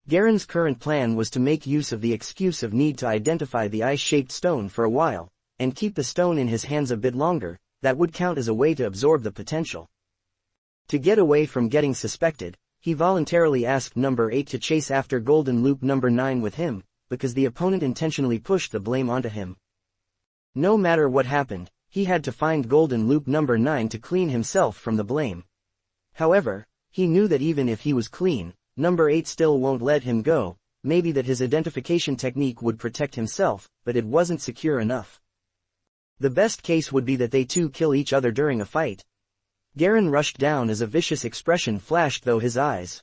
Garen's current plan was to make use of the excuse of need to identify the eye-shaped stone for a while, and keep the stone in his hands a bit longer. That would count as a way to absorb the potential. To get away from getting suspected, he voluntarily asked number 8 to chase after golden loop number 9 with him, because the opponent intentionally pushed the blame onto him. No matter what happened, he had to find golden loop number 9 to clean himself from the blame. However, he knew that even if he was clean, number 8 still won't let him go. Maybe that his identification technique would protect himself, but it wasn't secure enough. The best case would be that they two kill each other during a fight. Garen rushed down as a vicious expression flashed through his eyes.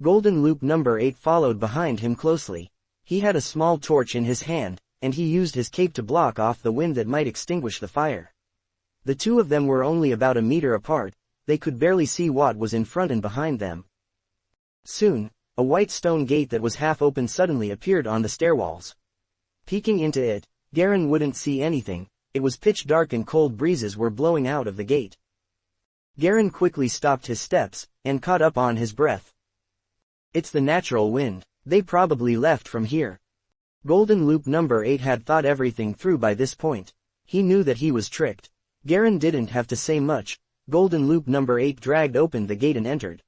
Golden loop number 8 followed behind him closely. He had a small torch in his hand, and he used his cape to block off the wind that might extinguish the fire. The two of them were only about a meter apart. They could barely see what was in front and behind them. Soon, a white stone gate that was half open suddenly appeared on the stairwalls. Peeking into it, Garen wouldn't see anything. It was pitch dark and cold breezes were blowing out of the gate. Garen quickly stopped his steps, and caught up on his breath. It's the natural wind. They probably left from here. Golden loop number 8 had thought everything through by this point. He knew that he was tricked. Garen didn't have to say much. Golden loop number 8 dragged open the gate and entered.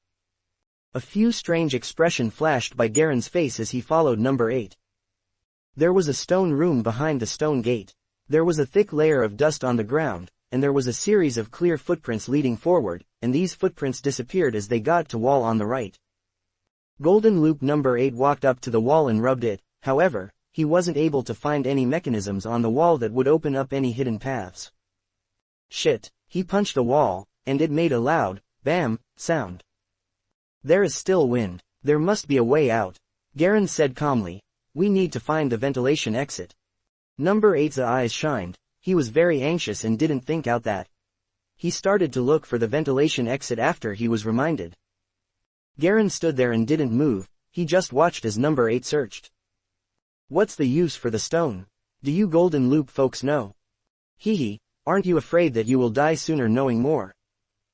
A few strange expressions flashed by Garen's face as he followed number 8. There was a stone room behind the stone gate. There was a thick layer of dust on the ground, and there was a series of clear footprints leading forward, and these footprints disappeared as they got to wall on the right. Golden loop number 8 walked up to the wall and rubbed it. However, he wasn't able to find any mechanisms on the wall that would open up any hidden paths. Shit, he punched the wall, and it made a loud, bam, sound. There is still wind. There must be a way out. Garen said calmly. We need to find the ventilation exit. Number 8's eyes shined. He was very anxious and didn't think out that. He started to look for the ventilation exit after he was reminded. Garen stood there and didn't move. He just watched as number 8 searched. What's the use for the stone? Do you golden loop folks know? Hee, aren't you afraid that you will die sooner knowing more?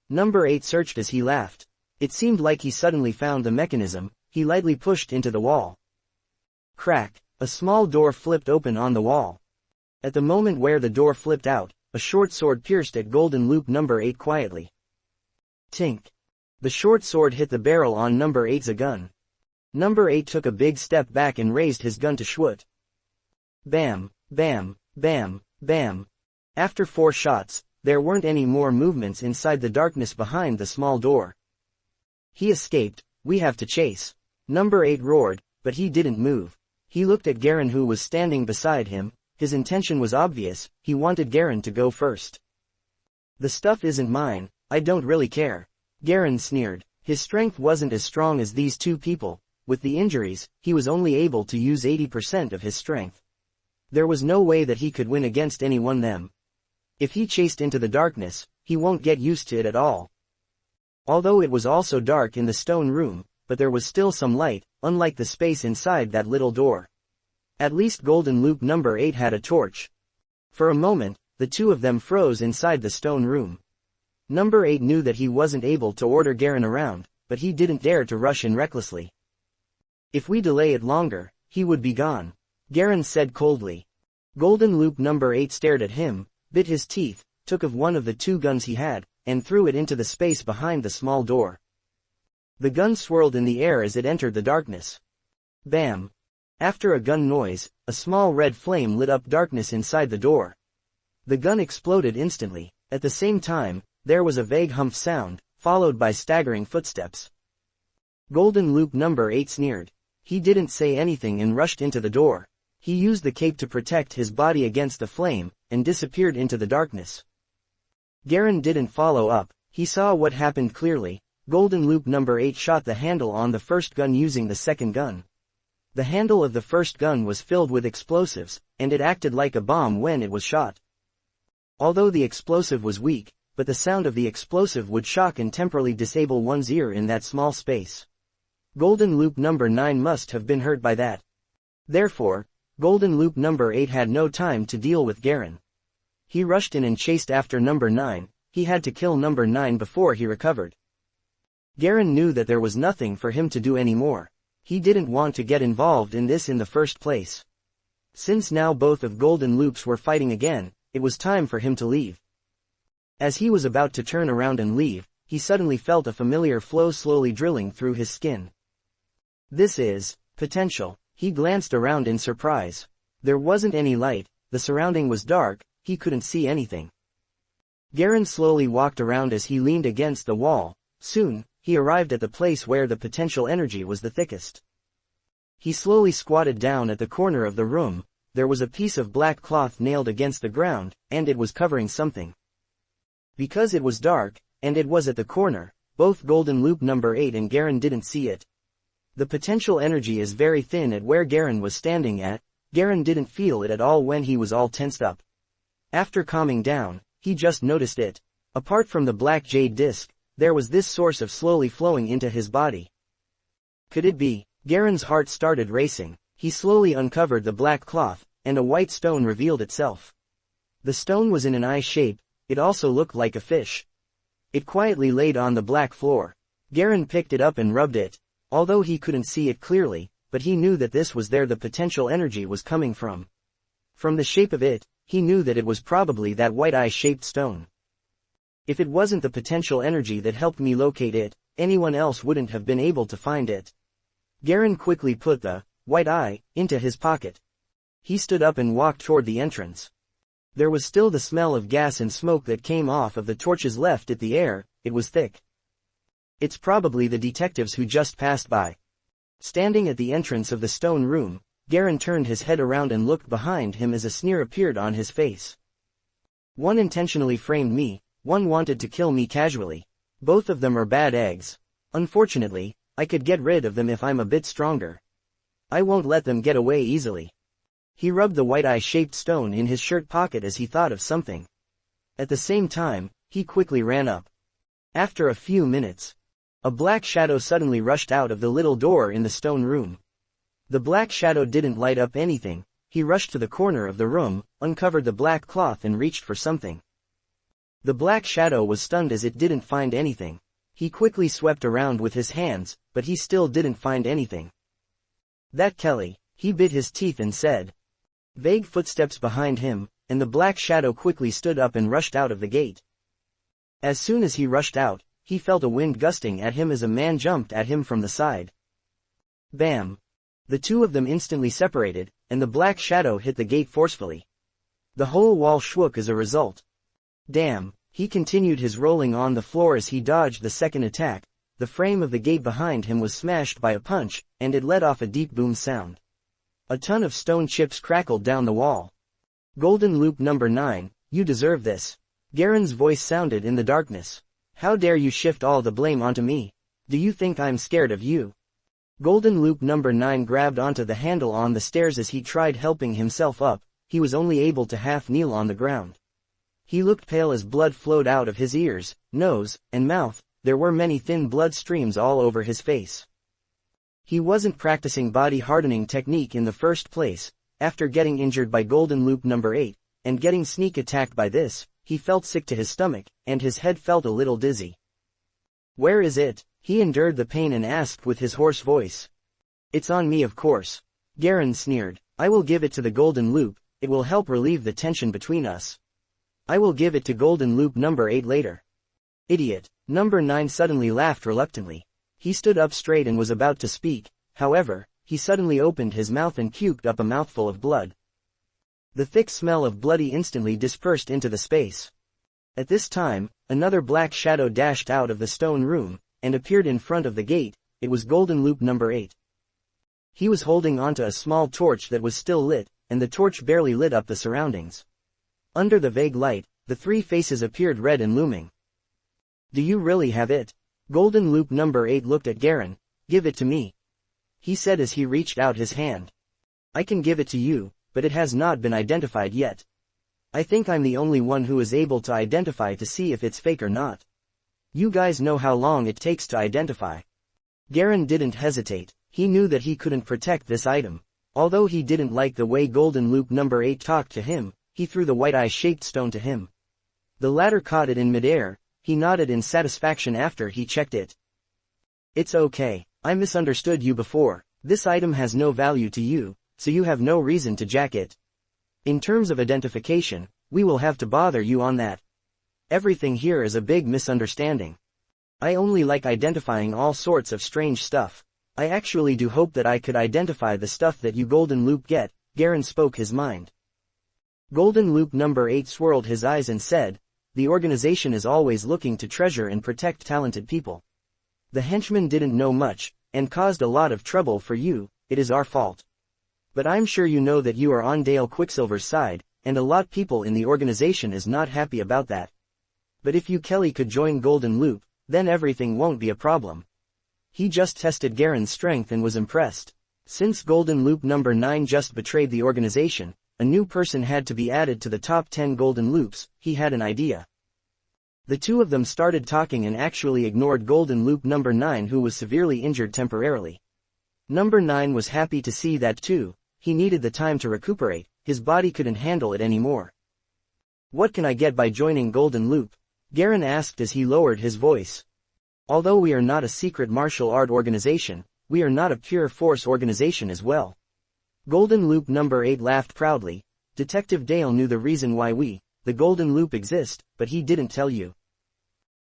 Number 8 searched as he laughed. It seemed like he suddenly found the mechanism. He lightly pushed into the wall. Crack, a small door flipped open on the wall. At the moment where the door flipped out, a short sword pierced at golden loop number 8 quietly. Tink. The short sword hit the barrel on number 8's gun. Number 8 took a big step back and raised his gun to shoot. Bam, bam, bam, bam. After 4 shots, there weren't any more movements inside the darkness behind the small door. He escaped. We have to chase. Number 8 roared, but he didn't move. He looked at Garen who was standing beside him. His intention was obvious. He wanted Garen to go first. The stuff isn't mine. I don't really care. Garen sneered. His strength wasn't as strong as these two people. With the injuries, he was only able to use 80% of his strength. There was no way that he could win against anyone them. If he chased into the darkness, he won't get used to it at all. Although it was also dark in the stone room, but there was still some light, unlike the space inside that little door. At least golden loop number 8 had a torch. For a moment, the two of them froze inside the stone room. Number 8 knew that he wasn't able to order Garen around, but he didn't dare to rush in recklessly. If we delay it longer, he would be gone. Garen said coldly. Golden loop number 8 stared at him, bit his teeth, took of one of the 2 guns he had, and threw it into the space behind the small door. The gun swirled in the air as it entered the darkness. Bam! After a gun noise, a small red flame lit up darkness inside the door. The gun exploded instantly. At the same time, there was a vague humph sound, followed by staggering footsteps. Golden loop number 8 sneered. He didn't say anything and rushed into the door. He used the cape to protect his body against the flame, and disappeared into the darkness. Garen didn't follow up. He saw what happened clearly. Golden loop number 8 shot the handle on the first gun using the second gun. The handle of the first gun was filled with explosives, and it acted like a bomb when it was shot. Although the explosive was weak, but the sound of the explosive would shock and temporarily disable one's ear in that small space. Golden loop number 9 must have been hurt by that. Therefore, golden loop number 8 had no time to deal with Garen. He rushed in and chased after number 9. He had to kill number 9 before he recovered. Garen knew that there was nothing for him to do anymore. He didn't want to get involved in this in the first place. Since now both of Golden Loops were fighting again, it was time for him to leave. As he was about to turn around and leave, he suddenly felt a familiar flow slowly drilling through his skin. This is potential. He glanced around in surprise. There wasn't any light, the surrounding was dark, he couldn't see anything. Garen slowly walked around as he leaned against the wall. Soon, he arrived at the place where the potential energy was the thickest. He slowly squatted down at the corner of the room. There was a piece of black cloth nailed against the ground, and it was covering something. Because it was dark, and it was at the corner, both Golden Loop number 8 and Garen didn't see it. The potential energy is very thin at where Garen was standing at. Garen didn't feel it at all when he was all tensed up. After calming down, he just noticed it. Apart from the black jade disc, there was this source of slowly flowing into his body. Could it be? Garen's heart started racing. He slowly uncovered the black cloth, and a white stone revealed itself. The stone was in an eye shape. It also looked like a fish. It quietly laid on the black floor. Garen picked it up and rubbed it. Although he couldn't see it clearly, but he knew that this was where the potential energy was coming from. From the shape of it, he knew that it was probably that white eye-shaped stone. If it wasn't the potential energy that helped me locate it, anyone else wouldn't have been able to find it. Garen quickly put the white eye into his pocket. He stood up and walked toward the entrance. There was still the smell of gas and smoke that came off of the torches left in the air. It was thick. It's probably the detectives who just passed by. Standing at the entrance of the stone room, Garen turned his head around and looked behind him as a sneer appeared on his face. One intentionally framed me, one wanted to kill me casually. Both of them are bad eggs. Unfortunately, I could get rid of them if I'm a bit stronger. I won't let them get away easily. He rubbed the white eye-shaped stone in his shirt pocket as he thought of something. At the same time, he quickly ran up. After a few minutes, a black shadow suddenly rushed out of the little door in the stone room. The black shadow didn't light up anything. He rushed to the corner of the room, uncovered the black cloth and reached for something. The black shadow was stunned as it didn't find anything. He quickly swept around with his hands, but he still didn't find anything. That Kelly, he bit his teeth and said. Vague footsteps behind him, and the black shadow quickly stood up and rushed out of the gate. As soon as he rushed out, he felt a wind gusting at him as a man jumped at him from the side. Bam! The two of them instantly separated, and the black shadow hit the gate forcefully. The whole wall shook as a result. Damn! He continued his rolling on the floor as he dodged the second attack. The frame of the gate behind him was smashed by a punch, and it let off a deep boom sound. A ton of stone chips crackled down the wall. Golden Loop number 9, you deserve this. Garen's voice sounded in the darkness. How dare you shift all the blame onto me? Do you think I'm scared of you? Golden Loop number 9 grabbed onto the handle on the stairs as he tried helping himself up. He was only able to half kneel on the ground. He looked pale as blood flowed out of his ears, nose, and mouth. There were many thin blood streams all over his face. He wasn't practicing body hardening technique in the first place. After getting injured by Golden Loop number 8, and getting sneak attacked by this, he felt sick to his stomach, and his head felt a little dizzy. Where is it? He endured the pain and asked with his hoarse voice. It's on me, of course. Garen sneered. I will give it to the Golden Loop. It will help relieve the tension between us. I will give it to Golden Loop number 8 later. Idiot. Number 9 suddenly laughed reluctantly. He stood up straight and was about to speak. However, he suddenly opened his mouth and puked up a mouthful of blood. The thick smell of bloody instantly dispersed into the space. At this time, another black shadow dashed out of the stone room, and appeared in front of the gate. It was Golden Loop number 8. He was holding onto a small torch that was still lit, and the torch barely lit up the surroundings. Under the vague light, the three faces appeared red and looming. Do you really have it? Golden Loop number 8 looked at Garen. Give it to me. He said as he reached out his hand. I can give it to you, but it has not been identified yet. I think I'm the only one who is able to identify to see if it's fake or not. You guys know how long it takes to identify. Garen didn't hesitate. He knew that he couldn't protect this item. Although he didn't like the way Golden Loop number 8 talked to him, he threw the white eye-shaped stone to him. The latter caught it in midair. He nodded in satisfaction after he checked it. It's okay. I misunderstood you before. This item has no value to you, so you have no reason to jack it. In terms of identification, we will have to bother you on that. Everything here is a big misunderstanding. I only like identifying all sorts of strange stuff. I actually do hope that I could identify the stuff that you Golden Loop get. Garen spoke his mind. Golden Loop number 8 swirled his eyes and said, the organization is always looking to treasure and protect talented people. The henchmen didn't know much, and caused a lot of trouble for you. It is our fault. But I'm sure you know that you are on Dale Quicksilver's side, and a lot people in the organization is not happy about that. But if you Kelly could join Golden Loop, then everything won't be a problem. He just tested Garen's strength and was impressed. Since Golden Loop number 9 just betrayed the organization, a new person had to be added to the top 10 Golden Loops. He had an idea. The two of them started talking and actually ignored Golden Loop number 9, who was severely injured temporarily. Number 9 was happy to see that too. He needed the time to recuperate, his body couldn't handle it anymore. What can I get by joining Golden Loop? Garen asked as he lowered his voice. Although we are not a secret martial art organization, we are not a pure force organization as well. Golden Loop number 8 laughed proudly. Detective Dale knew the reason why we, the Golden Loop, exist, but he didn't tell you.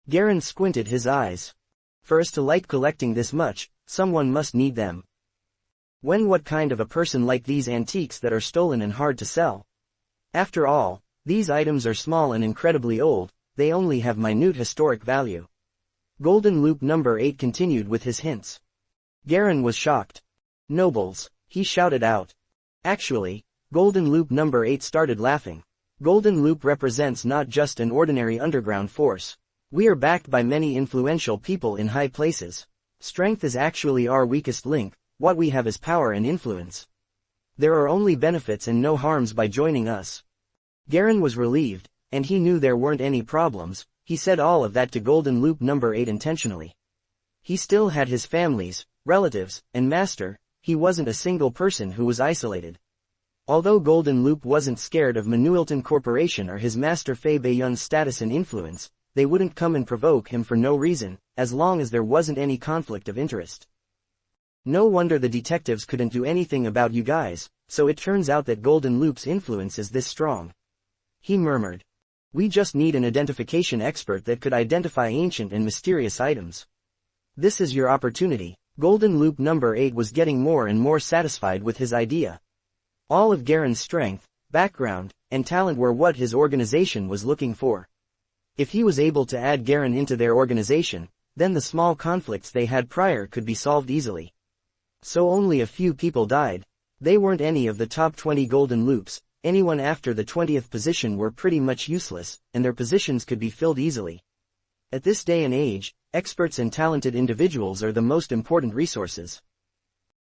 Garen squinted his eyes. For us to like collecting this much, someone must need them. What kind of a person like these antiques that are stolen and hard to sell? After all, these items are small and incredibly old, they only have minute historic value. Golden Loop number 8 continued with his hints. Garen was shocked. Nobles, he shouted out. Actually, Golden Loop number 8 started laughing. Golden Loop represents not just an ordinary underground force. We are backed by many influential people in high places. Strength is actually our weakest link, what we have is power and influence. There are only benefits and no harms by joining us. Garen was relieved, and he knew there weren't any problems. He said all of that to Golden Loop number 8 intentionally. He still had his families, relatives, and master. He wasn't a single person who was isolated. Although Golden Loop wasn't scared of Manuelton Corporation or his master Fei Bayun's status and influence, they wouldn't come and provoke him for no reason, as long as there wasn't any conflict of interest. No wonder the detectives couldn't do anything about you guys, so it turns out that Golden Loop's influence is this strong. He murmured. We just need an identification expert that could identify ancient and mysterious items. This is your opportunity. Golden Loop number 8 was getting more and more satisfied with his idea. All of Garen's strength, background, and talent were what his organization was looking for. If he was able to add Garen into their organization, then the small conflicts they had prior could be solved easily. So only a few people died. They weren't any of the top 20 Golden Loops. Anyone after the 20th position were pretty much useless, and their positions could be filled easily. At this day and age, experts and talented individuals are the most important resources.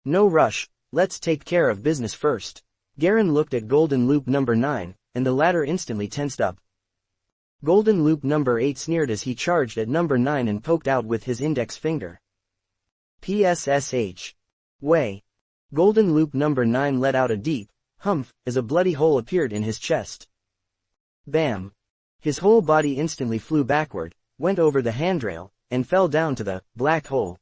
No rush, let's take care of business first. Garen looked at Golden Loop number 9, and the latter instantly tensed up. Golden Loop number 8 sneered as he charged at number 9 and poked out with his index finger. PSSH. Way. Golden Loop number 9 let out a deep humph as a bloody hole appeared in his chest. Bam. His whole body instantly flew backward, went over the handrail, and fell down to the black hole.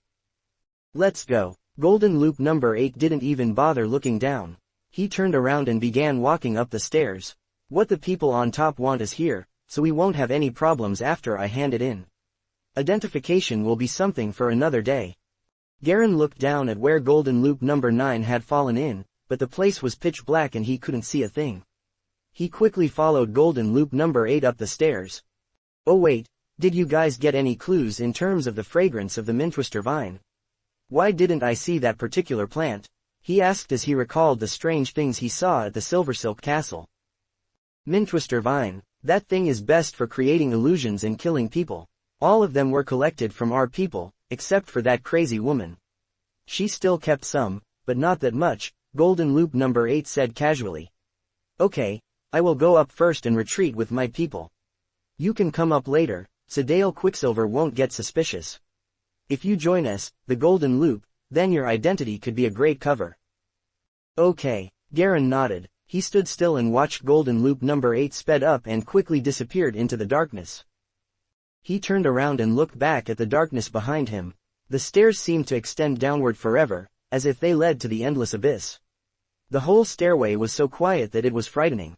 Let's go. Golden Loop number 8 didn't even bother looking down. He turned around and began walking up the stairs. What the people on top want is here, so we won't have any problems after I hand it in. Identification will be something for another day. Garen looked down at where Golden Loop number 9 had fallen in, but the place was pitch black and he couldn't see a thing. He quickly followed Golden Loop number 8 up the stairs. Oh wait, did you guys get any clues in terms of the fragrance of the Mintwister vine? Why didn't I see that particular plant? He asked as he recalled the strange things he saw at the Silversilk Castle. Mintwister vine, that thing is best for creating illusions and killing people. All of them were collected from our people, except for that crazy woman. She still kept some, but not that much, Golden Loop number 8 said casually. Okay, I will go up first and retreat with my people. You can come up later, so Dale Quicksilver won't get suspicious. If you join us, the Golden Loop, then your identity could be a great cover. Okay, Garen nodded. He stood still and watched Golden Loop number 8 sped up and quickly disappeared into the darkness. He turned around and looked back at the darkness behind him. The stairs seemed to extend downward forever, as if they led to the endless abyss. The whole stairway was so quiet that it was frightening.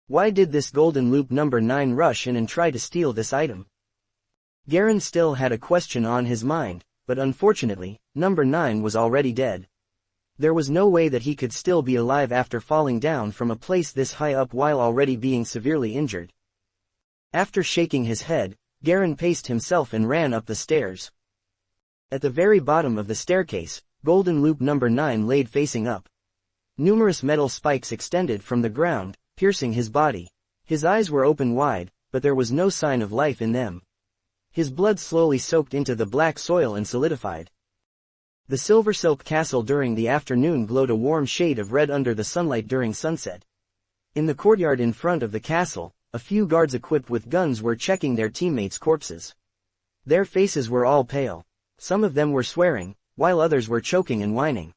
Why did this golden loop number 9 rush in and try to steal this item? Garen still had a question on his mind, but unfortunately, number 9 was already dead. There was no way that he could still be alive after falling down from a place this high up while already being severely injured. After shaking his head, Garen paced himself and ran up the stairs. At the very bottom of the staircase, golden loop number 9 laid facing up. Numerous metal spikes extended from the ground, piercing his body. His eyes were open wide, but there was no sign of life in them. His blood slowly soaked into the black soil and solidified. The silver silk castle during the afternoon glowed a warm shade of red under the sunlight during sunset. In the courtyard in front of the castle, a few guards equipped with guns were checking their teammates' corpses. Their faces were all pale. Some of them were swearing, while others were choking and whining.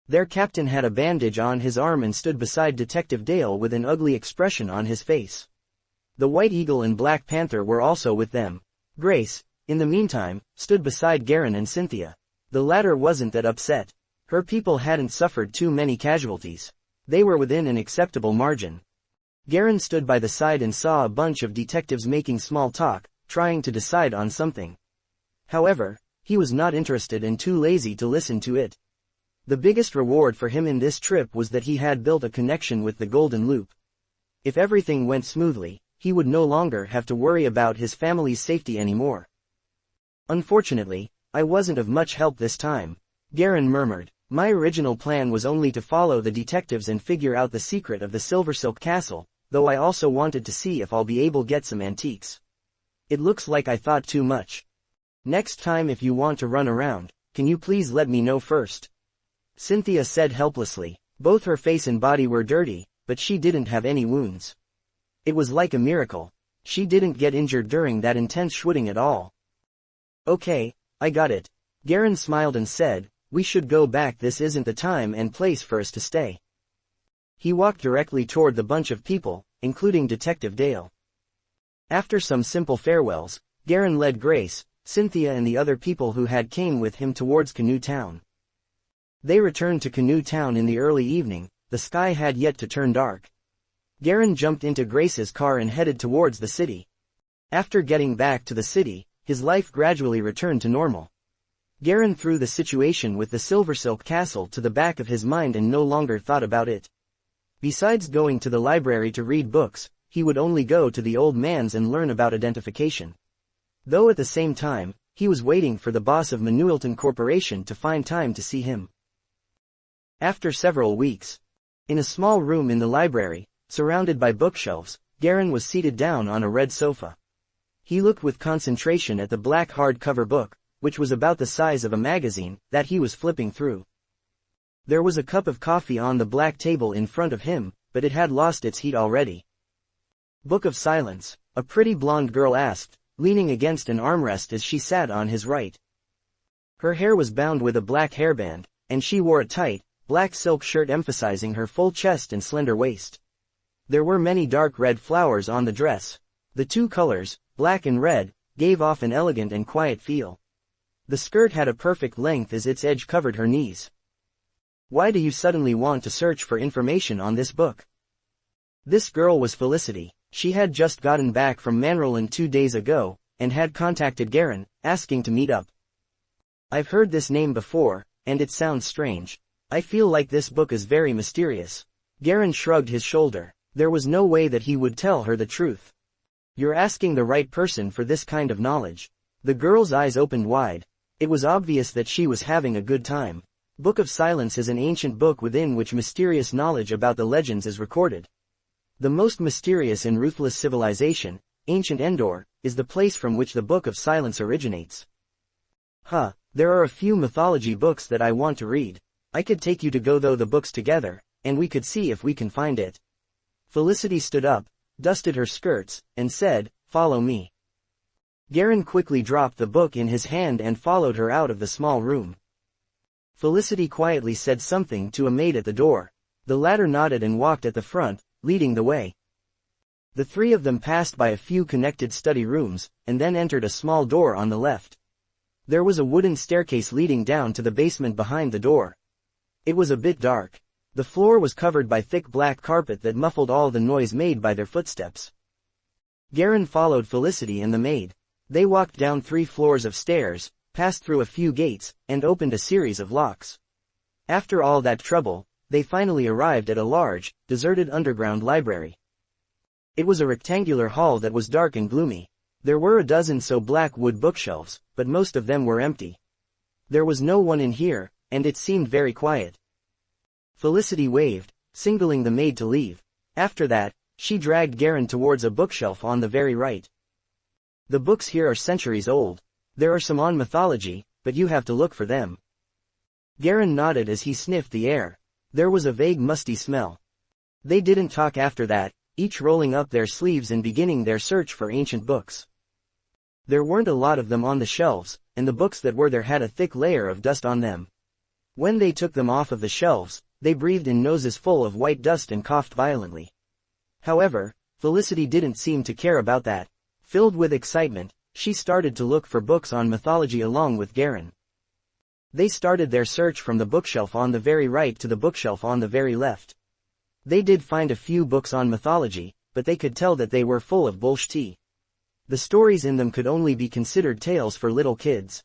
Their captain had a bandage on his arm and stood beside Detective Dale with an ugly expression on his face. The White Eagle and Black Panther were also with them. Grace, in the meantime, stood beside Garen and Cynthia. The latter wasn't that upset. Her people hadn't suffered too many casualties. They were within an acceptable margin. Garen stood by the side and saw a bunch of detectives making small talk, trying to decide on something. However, he was not interested and too lazy to listen to it. The biggest reward for him in this trip was that he had built a connection with the Golden Loop. If everything went smoothly, he would no longer have to worry about his family's safety anymore. Unfortunately, I wasn't of much help this time, Garen murmured. My original plan was only to follow the detectives and figure out the secret of the Silver Silk Castle, though I also wanted to see if I'll be able to get some antiques. It looks like I thought too much. Next time if you want to run around, can you please let me know first? Cynthia said helplessly. Both her face and body were dirty, but she didn't have any wounds. It was like a miracle. She didn't get injured during that intense shooting at all. Okay, I got it. Garen smiled and said, we should go back. This isn't the time and place for us to stay. He walked directly toward the bunch of people, including Detective Dale. After some simple farewells, Garen led Grace, Cynthia and the other people who had came with him towards Canoe Town. They returned to Canoe Town in the early evening. The sky had yet to turn dark. Garen jumped into Grace's car and headed towards the city. After getting back to the city, his life gradually returned to normal. Garen threw the situation with the Silver Silk Castle to the back of his mind and no longer thought about it. Besides going to the library to read books, he would only go to the old man's and learn about identification. Though at the same time, he was waiting for the boss of Manuelton Corporation to find time to see him. After several weeks, in a small room in the library, surrounded by bookshelves, Garen was seated down on a red sofa. He looked with concentration at the black hardcover book, which was about the size of a magazine, that he was flipping through. There was a cup of coffee on the black table in front of him, but it had lost its heat already. Book of Silence, a pretty blonde girl asked, leaning against an armrest as she sat on his right. Her hair was bound with a black hairband, and she wore a tight, black silk shirt emphasizing her full chest and slender waist. There were many dark red flowers on the dress. The two colors, black and red, gave off an elegant and quiet feel. The skirt had a perfect length as its edge covered her knees. Why do you suddenly want to search for information on this book? This girl was Felicity. She had just gotten back from Manroland 2 days ago, and had contacted Garen, asking to meet up. I've heard this name before, and it sounds strange. I feel like this book is very mysterious. Garen shrugged his shoulder. There was no way that he would tell her the truth. You're asking the right person for this kind of knowledge. The girl's eyes opened wide. It was obvious that she was having a good time. Book of Silence is an ancient book within which mysterious knowledge about the legends is recorded. The most mysterious and ruthless civilization, ancient Endor, is the place from which the Book of Silence originates. There are a few mythology books that I want to read. I could take you to go through the books together, and we could see if we can find it. Felicity stood up, dusted her skirts, and said, follow me. Garen quickly dropped the book in his hand and followed her out of the small room. Felicity quietly said something to a maid at the door. The latter nodded and walked at the front, leading the way. The three of them passed by a few connected study rooms, and then entered a small door on the left. There was a wooden staircase leading down to the basement behind the door. It was a bit dark. The floor was covered by thick black carpet that muffled all the noise made by their footsteps. Garen followed Felicity and the maid. They walked down 3 floors of stairs, passed through a few gates, and opened a series of locks. After all that trouble, they finally arrived at a large, deserted underground library. It was a rectangular hall that was dark and gloomy. There were a dozen so black wood bookshelves, but most of them were empty. There was no one in here, and it seemed very quiet. Felicity waved, signaling the maid to leave. After that, she dragged Garen towards a bookshelf on the very right. The books here are centuries old. There are some on mythology, but you have to look for them. Garen nodded as he sniffed the air. There was a vague musty smell. They didn't talk after that, each rolling up their sleeves and beginning their search for ancient books. There weren't a lot of them on the shelves, and the books that were there had a thick layer of dust on them. When they took them off of the shelves, they breathed in noses full of white dust and coughed violently. However, Felicity didn't seem to care about that. Filled with excitement, she started to look for books on mythology along with Garen. They started their search from the bookshelf on the very right to the bookshelf on the very left. They did find a few books on mythology, but they could tell that they were full of bullshit. The stories in them could only be considered tales for little kids.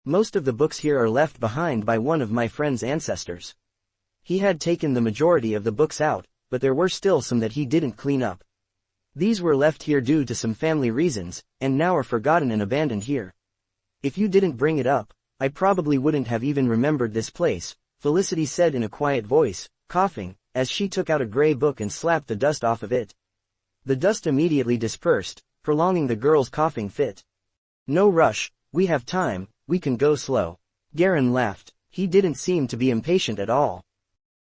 Most of the books here are left behind by one of my friend's ancestors. He had taken the majority of the books out, but there were still some that he didn't clean up. These were left here due to some family reasons, and now are forgotten and abandoned here. If you didn't bring it up, I probably wouldn't have even remembered this place, Felicity said in a quiet voice, coughing, as she took out a gray book and slapped the dust off of it. The dust immediately dispersed, prolonging the girl's coughing fit. No rush, we have time, we can go slow. Garen laughed. He didn't seem to be impatient at all.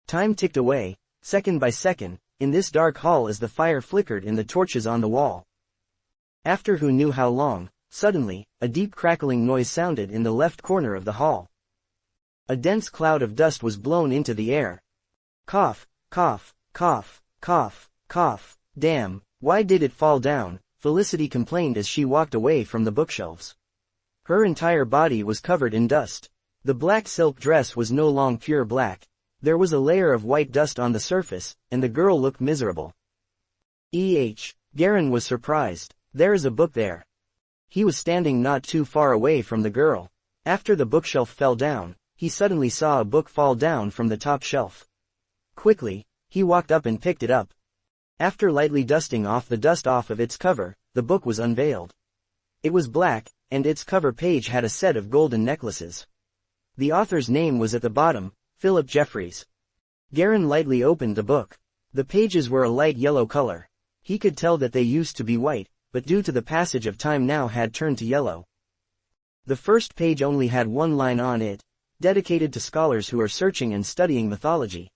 Time ticked away, second by second, in this dark hall as the fire flickered in the torches on the wall. After who knew how long, suddenly, a deep crackling noise sounded in the left corner of the hall. A dense cloud of dust was blown into the air. Cough, cough, cough, cough, cough. Damn, why did it fall down? Felicity complained as she walked away from the bookshelves. Her entire body was covered in dust. The black silk dress was no longer pure black. There was a layer of white dust on the surface, and the girl looked miserable. Garen was surprised. There is a book there. He was standing not too far away from the girl. After the bookshelf fell down, he suddenly saw a book fall down from the top shelf. Quickly, he walked up and picked it up. After lightly dusting off the dust off of its cover, the book was unveiled. It was black, and its cover page had a set of golden necklaces. The author's name was at the bottom, Philip Jeffries. Garen lightly opened the book. The pages were a light yellow color. He could tell that they used to be white, but due to the passage of time now had turned to yellow. The first page only had one line on it, dedicated to scholars who are searching and studying mythology.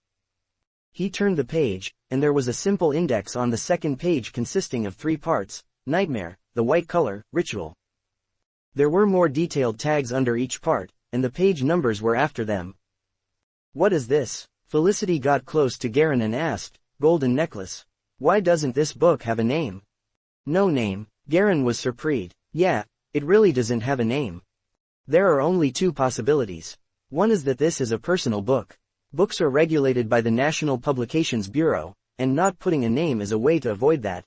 He turned the page, and there was a simple index on the second page consisting of 3 parts: nightmare, the white color, ritual. There were more detailed tags under each part, and the page numbers were after them. What is this? Felicity got close to Garen and asked. Golden necklace. Why doesn't this book have a name? No name. Garen was surprised. Yeah, it really doesn't have a name. There are only 2 possibilities. One is that this is a personal book. Books are regulated by the National Publications Bureau, and not putting a name is a way to avoid that.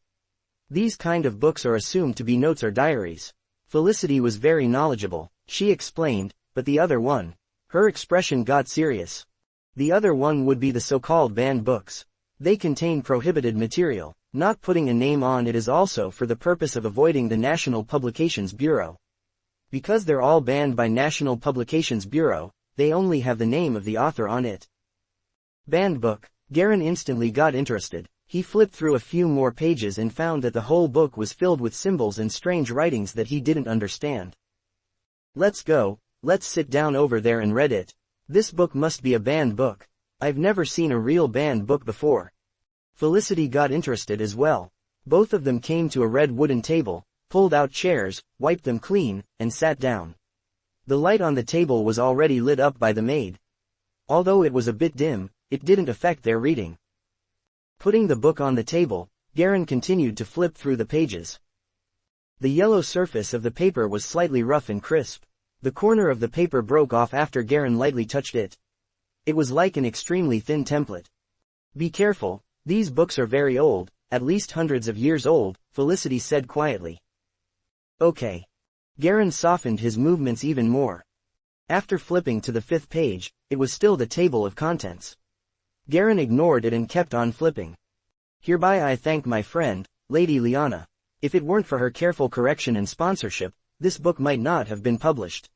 These kind of books are assumed to be notes or diaries. Felicity was very knowledgeable, she explained, but the other one. Her expression got serious. The other one would be the so-called banned books. They contain prohibited material. Not putting a name on it is also for the purpose of avoiding the National Publications Bureau. Because they're all banned by National Publications Bureau, they only have the name of the author on it. Banned book. Garen instantly got interested. He flipped through a few more pages and found that the whole book was filled with symbols and strange writings that he didn't understand. Let's go, let's sit down over there and read it. This book must be a banned book. I've never seen a real banned book before. Felicity got interested as well. Both of them came to a red wooden table, pulled out chairs, wiped them clean, and sat down. The light on the table was already lit up by the maid. Although it was a bit dim, it didn't affect their reading. Putting the book on the table, Garen continued to flip through the pages. The yellow surface of the paper was slightly rough and crisp. The corner of the paper broke off after Garen lightly touched it. It was like an extremely thin template. Be careful, these books are very old, at least hundreds of years old, Felicity said quietly. Okay. Garen softened his movements even more. After flipping to the 5th page, it was still the table of contents. Garen ignored it and kept on flipping. Hereby I thank my friend, Lady Liana. If it weren't for her careful correction and sponsorship, this book might not have been published.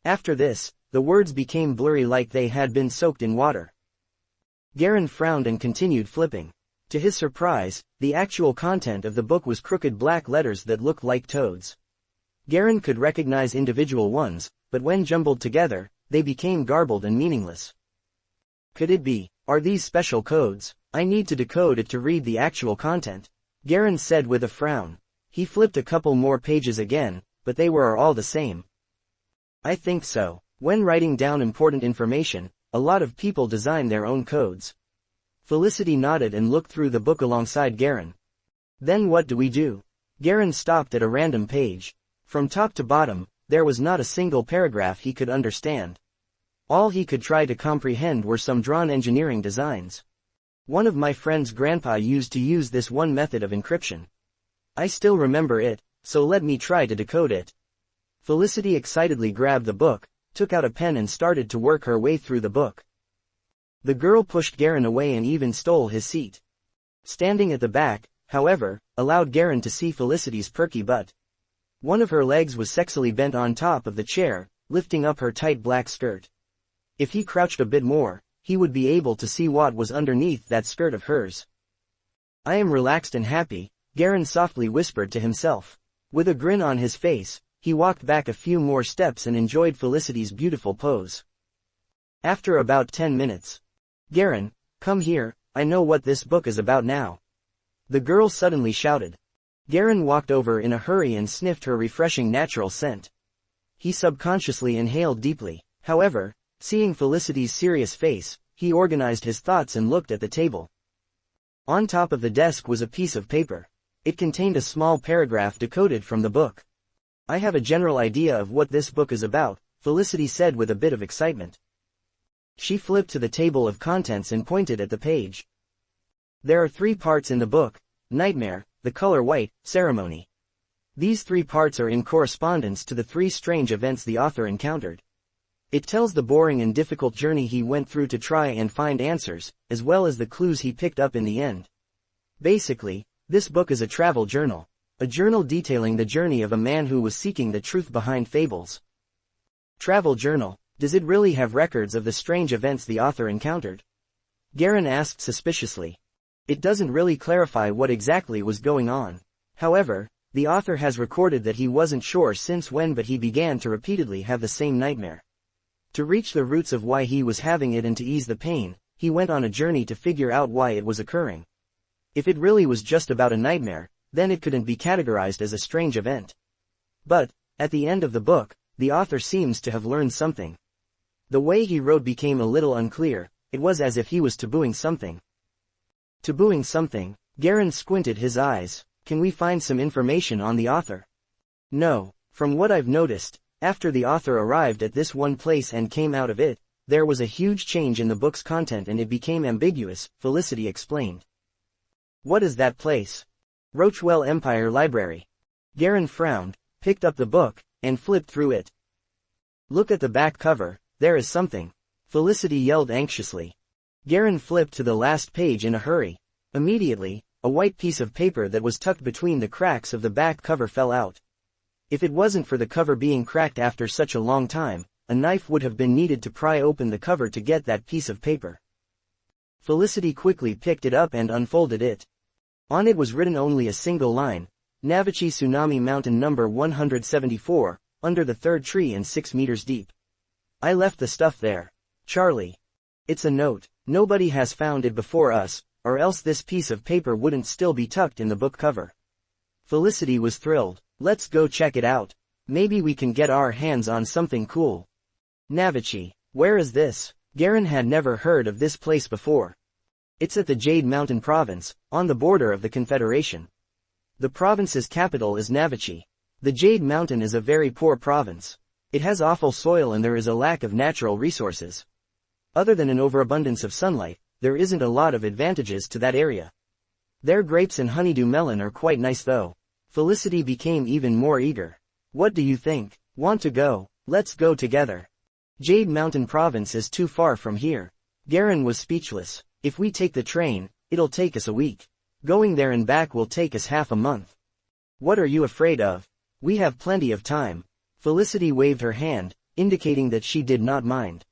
After this, the words became blurry like they had been soaked in water. Garen frowned and continued flipping. To his surprise, the actual content of the book was crooked black letters that looked like toads. Garen could recognize individual ones, but when jumbled together, they became garbled and meaningless. Could it be, are these special codes? I need to decode it to read the actual content, Garen said with a frown. He flipped a couple more pages again, but they were all the same. I think so. When writing down important information, a lot of people design their own codes. Felicity nodded and looked through the book alongside Garen. Then what do we do? Garen stopped at a random page. From top to bottom, there was not a single paragraph he could understand. All he could try to comprehend were some drawn engineering designs. One of my friend's grandpa used to use this one method of encryption. I still remember it, so let me try to decode it. Felicity excitedly grabbed the book, took out a pen and started to work her way through the book. The girl pushed Garen away and even stole his seat. Standing at the back, however, allowed Garen to see Felicity's perky butt. One of her legs was sexily bent on top of the chair, lifting up her tight black skirt. If he crouched a bit more, he would be able to see what was underneath that skirt of hers. I am relaxed and happy, Garen softly whispered to himself. With a grin on his face, he walked back a few more steps and enjoyed Felicity's beautiful pose. After about 10 minutes. Garen, come here, I know what this book is about now. The girl suddenly shouted. Garen walked over in a hurry and sniffed her refreshing natural scent. He subconsciously inhaled deeply. However, seeing Felicity's serious face, he organized his thoughts and looked at the table. On top of the desk was a piece of paper. It contained a small paragraph decoded from the book. I have a general idea of what this book is about, Felicity said with a bit of excitement. She flipped to the table of contents and pointed at the page. There are 3 parts in the book: Nightmare, The Color White, Ceremony. These 3 parts are in correspondence to the 3 strange events the author encountered. It tells the boring and difficult journey he went through to try and find answers, as well as the clues he picked up in the end. Basically, this book is a travel journal. A journal detailing the journey of a man who was seeking the truth behind fables. Travel journal, does it really have records of the strange events the author encountered? Garen asked suspiciously. It doesn't really clarify what exactly was going on. However, the author has recorded that he wasn't sure since when, but he began to repeatedly have the same nightmare. To reach the roots of why he was having it and to ease the pain, he went on a journey to figure out why it was occurring. If it really was just about a nightmare, then it couldn't be categorized as a strange event. But, at the end of the book, the author seems to have learned something. The way he wrote became a little unclear. It was as if he was tabooing something. Tabooing something? Garen squinted his eyes. Can we find some information on the author? No. From what I've noticed, after the author arrived at this one place and came out of it, there was a huge change in the book's content and it became ambiguous, Felicity explained. What is that place? Roachwell Empire Library. Garen frowned, picked up the book, and flipped through it. Look at the back cover, there is something. Felicity yelled anxiously. Garen flipped to the last page in a hurry. Immediately, a white piece of paper that was tucked between the cracks of the back cover fell out. If it wasn't for the cover being cracked after such a long time, a knife would have been needed to pry open the cover to get that piece of paper. Felicity quickly picked it up and unfolded it. On it was written only a single line: Navachi Tsunami Mountain number 174, under the 3rd tree and 6 meters deep. I left the stuff there. Charlie. It's a note. Nobody has found it before us, or else this piece of paper wouldn't still be tucked in the book cover. Felicity was thrilled. Let's go check it out. Maybe we can get our hands on something cool. Navachi. Where is this? Garen had never heard of this place before. It's at the Jade Mountain province, on the border of the Confederation. The province's capital is Navachi. The Jade Mountain is a very poor province. It has awful soil and there is a lack of natural resources. Other than an overabundance of sunlight, there isn't a lot of advantages to that area. Their grapes and honeydew melon are quite nice though. Felicity became even more eager. What do you think? Want to go? Let's go together. Jade Mountain Province is too far from here. Garen was speechless. If we take the train, it'll take us a week. Going there and back will take us half a month. What are you afraid of? We have plenty of time. Felicity waved her hand, indicating that she did not mind.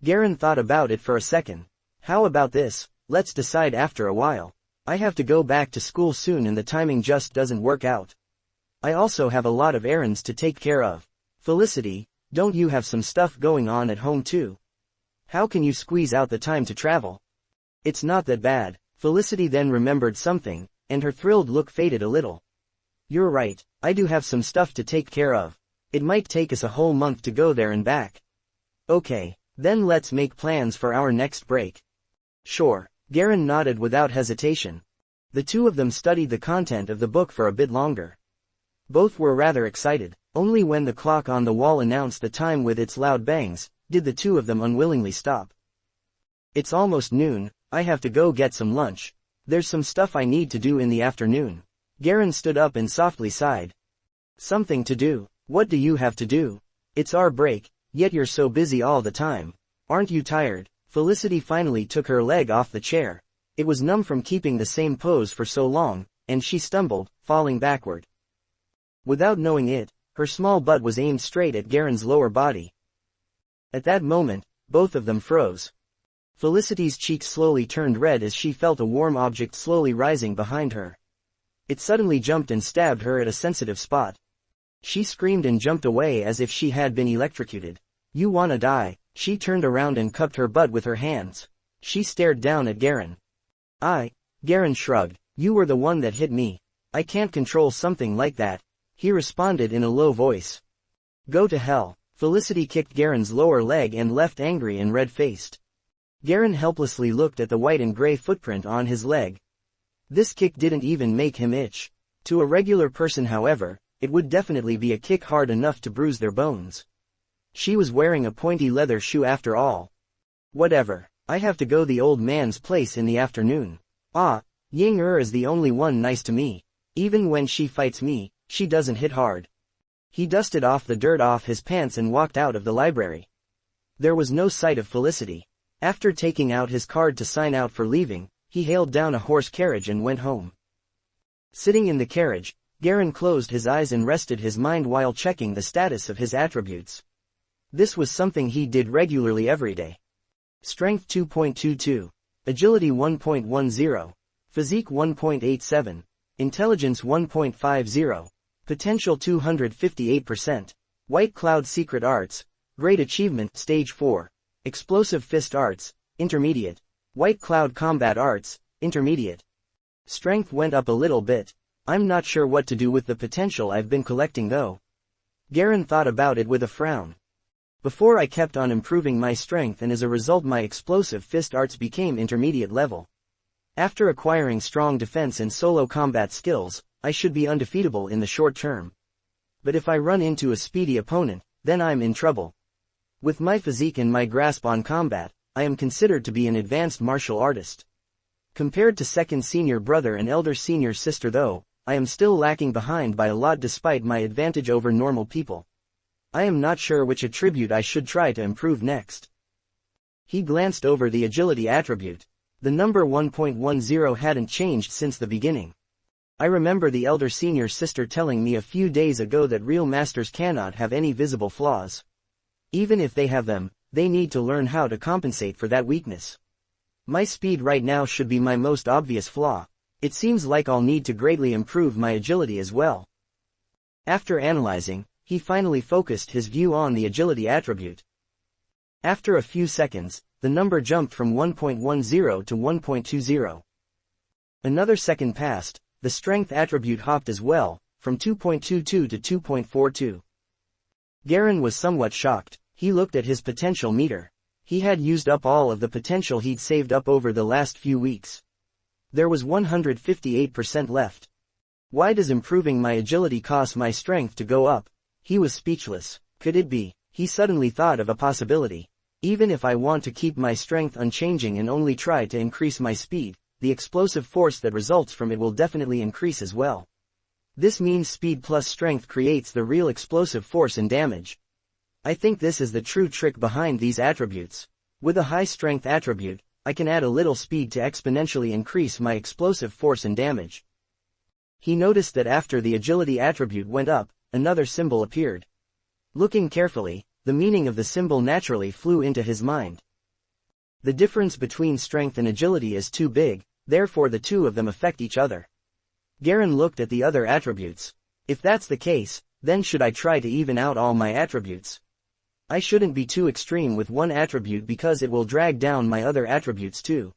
Garen thought about it for a second. How about this? Let's decide after a while. I have to go back to school soon and the timing just doesn't work out. I also have a lot of errands to take care of. Felicity, don't you have some stuff going on at home too? How can you squeeze out the time to travel? It's not that bad. Felicity then remembered something, and her thrilled look faded a little. You're right, I do have some stuff to take care of. It might take us a whole month to go there and back. Okay, then let's make plans for our next break. Sure, Garen nodded without hesitation. The two of them studied the content of the book for a bit longer. Both were rather excited. Only when the clock on the wall announced the time with its loud bangs, did the two of them unwillingly stop. It's almost noon, I have to go get some lunch. There's some stuff I need to do in the afternoon. Garen stood up and softly sighed. Something to do? What do you have to do? It's our break, yet you're so busy all the time. Aren't you tired? Felicity finally took her leg off the chair. It was numb from keeping the same pose for so long, and she stumbled, falling backward. Without knowing it, her small butt was aimed straight at Garen's lower body. At that moment, both of them froze. Felicity's cheeks slowly turned red as she felt a warm object slowly rising behind her. It suddenly jumped and stabbed her at a sensitive spot. She screamed and jumped away as if she had been electrocuted. You wanna die? She turned around and cupped her butt with her hands. She stared down at Garen. Garen shrugged. You were the one that hit me. I can't control something like that. He responded in a low voice. Go to hell. Felicity kicked Garen's lower leg and left angry and red-faced. Garen helplessly looked at the white and gray footprint on his leg. This kick didn't even make him itch. To a regular person, however, it would definitely be a kick hard enough to bruise their bones. She was wearing a pointy leather shoe after all. Whatever, I have to go the old man's place in the afternoon. Ying is the only one nice to me. Even when she fights me, she doesn't hit hard. He dusted off the dirt off his pants and walked out of the library. There was no sight of Felicity. After taking out his card to sign out for leaving, he hailed down a horse carriage and went home. Sitting in the carriage, Garen closed his eyes and rested his mind while checking the status of his attributes. This was something he did regularly every day. Strength 2.22. Agility 1.10. Physique 1.87. Intelligence 1.50. Potential 258%. White Cloud Secret Arts. Great Achievement Stage 4. Explosive Fist Arts, Intermediate. White Cloud Combat Arts, Intermediate. Strength went up a little bit. I'm not sure what to do with the potential I've been collecting though. Garen thought about it with a frown. Before I kept on improving my strength and as a result my explosive fist arts became intermediate level. After acquiring strong defense and solo combat skills, I should be undefeatable in the short term. But if I run into a speedy opponent, then I'm in trouble. With my physique and my grasp on combat, I am considered to be an advanced martial artist. Compared to second senior brother and elder senior sister though, I am still lacking behind by a lot despite my advantage over normal people. I am not sure which attribute I should try to improve next. He glanced over the agility attribute. The number 1.10 hadn't changed since the beginning. I remember the elder senior sister telling me a few days ago that real masters cannot have any visible flaws. Even if they have them, they need to learn how to compensate for that weakness. My speed right now should be my most obvious flaw. It seems like I'll need to greatly improve my agility as well. After analyzing, he finally focused his view on the agility attribute. After a few seconds, the number jumped from 1.10 to 1.20. Another second passed, the strength attribute hopped as well, from 2.22 to 2.42. Garen was somewhat shocked. He looked at his potential meter. He had used up all of the potential he'd saved up over the last few weeks. There was 158% left. Why does improving my agility cause my strength to go up? He was speechless. Could it be? He suddenly thought of a possibility. Even if I want to keep my strength unchanging and only try to increase my speed, the explosive force that results from it will definitely increase as well. This means speed plus strength creates the real explosive force and damage. I think this is the true trick behind these attributes. With a high strength attribute, I can add a little speed to exponentially increase my explosive force and damage. He noticed that after the agility attribute went up, another symbol appeared. Looking carefully, the meaning of the symbol naturally flew into his mind. The difference between strength and agility is too big, therefore the two of them affect each other. Garen looked at the other attributes. If that's the case, then should I try to even out all my attributes? I shouldn't be too extreme with one attribute because it will drag down my other attributes too.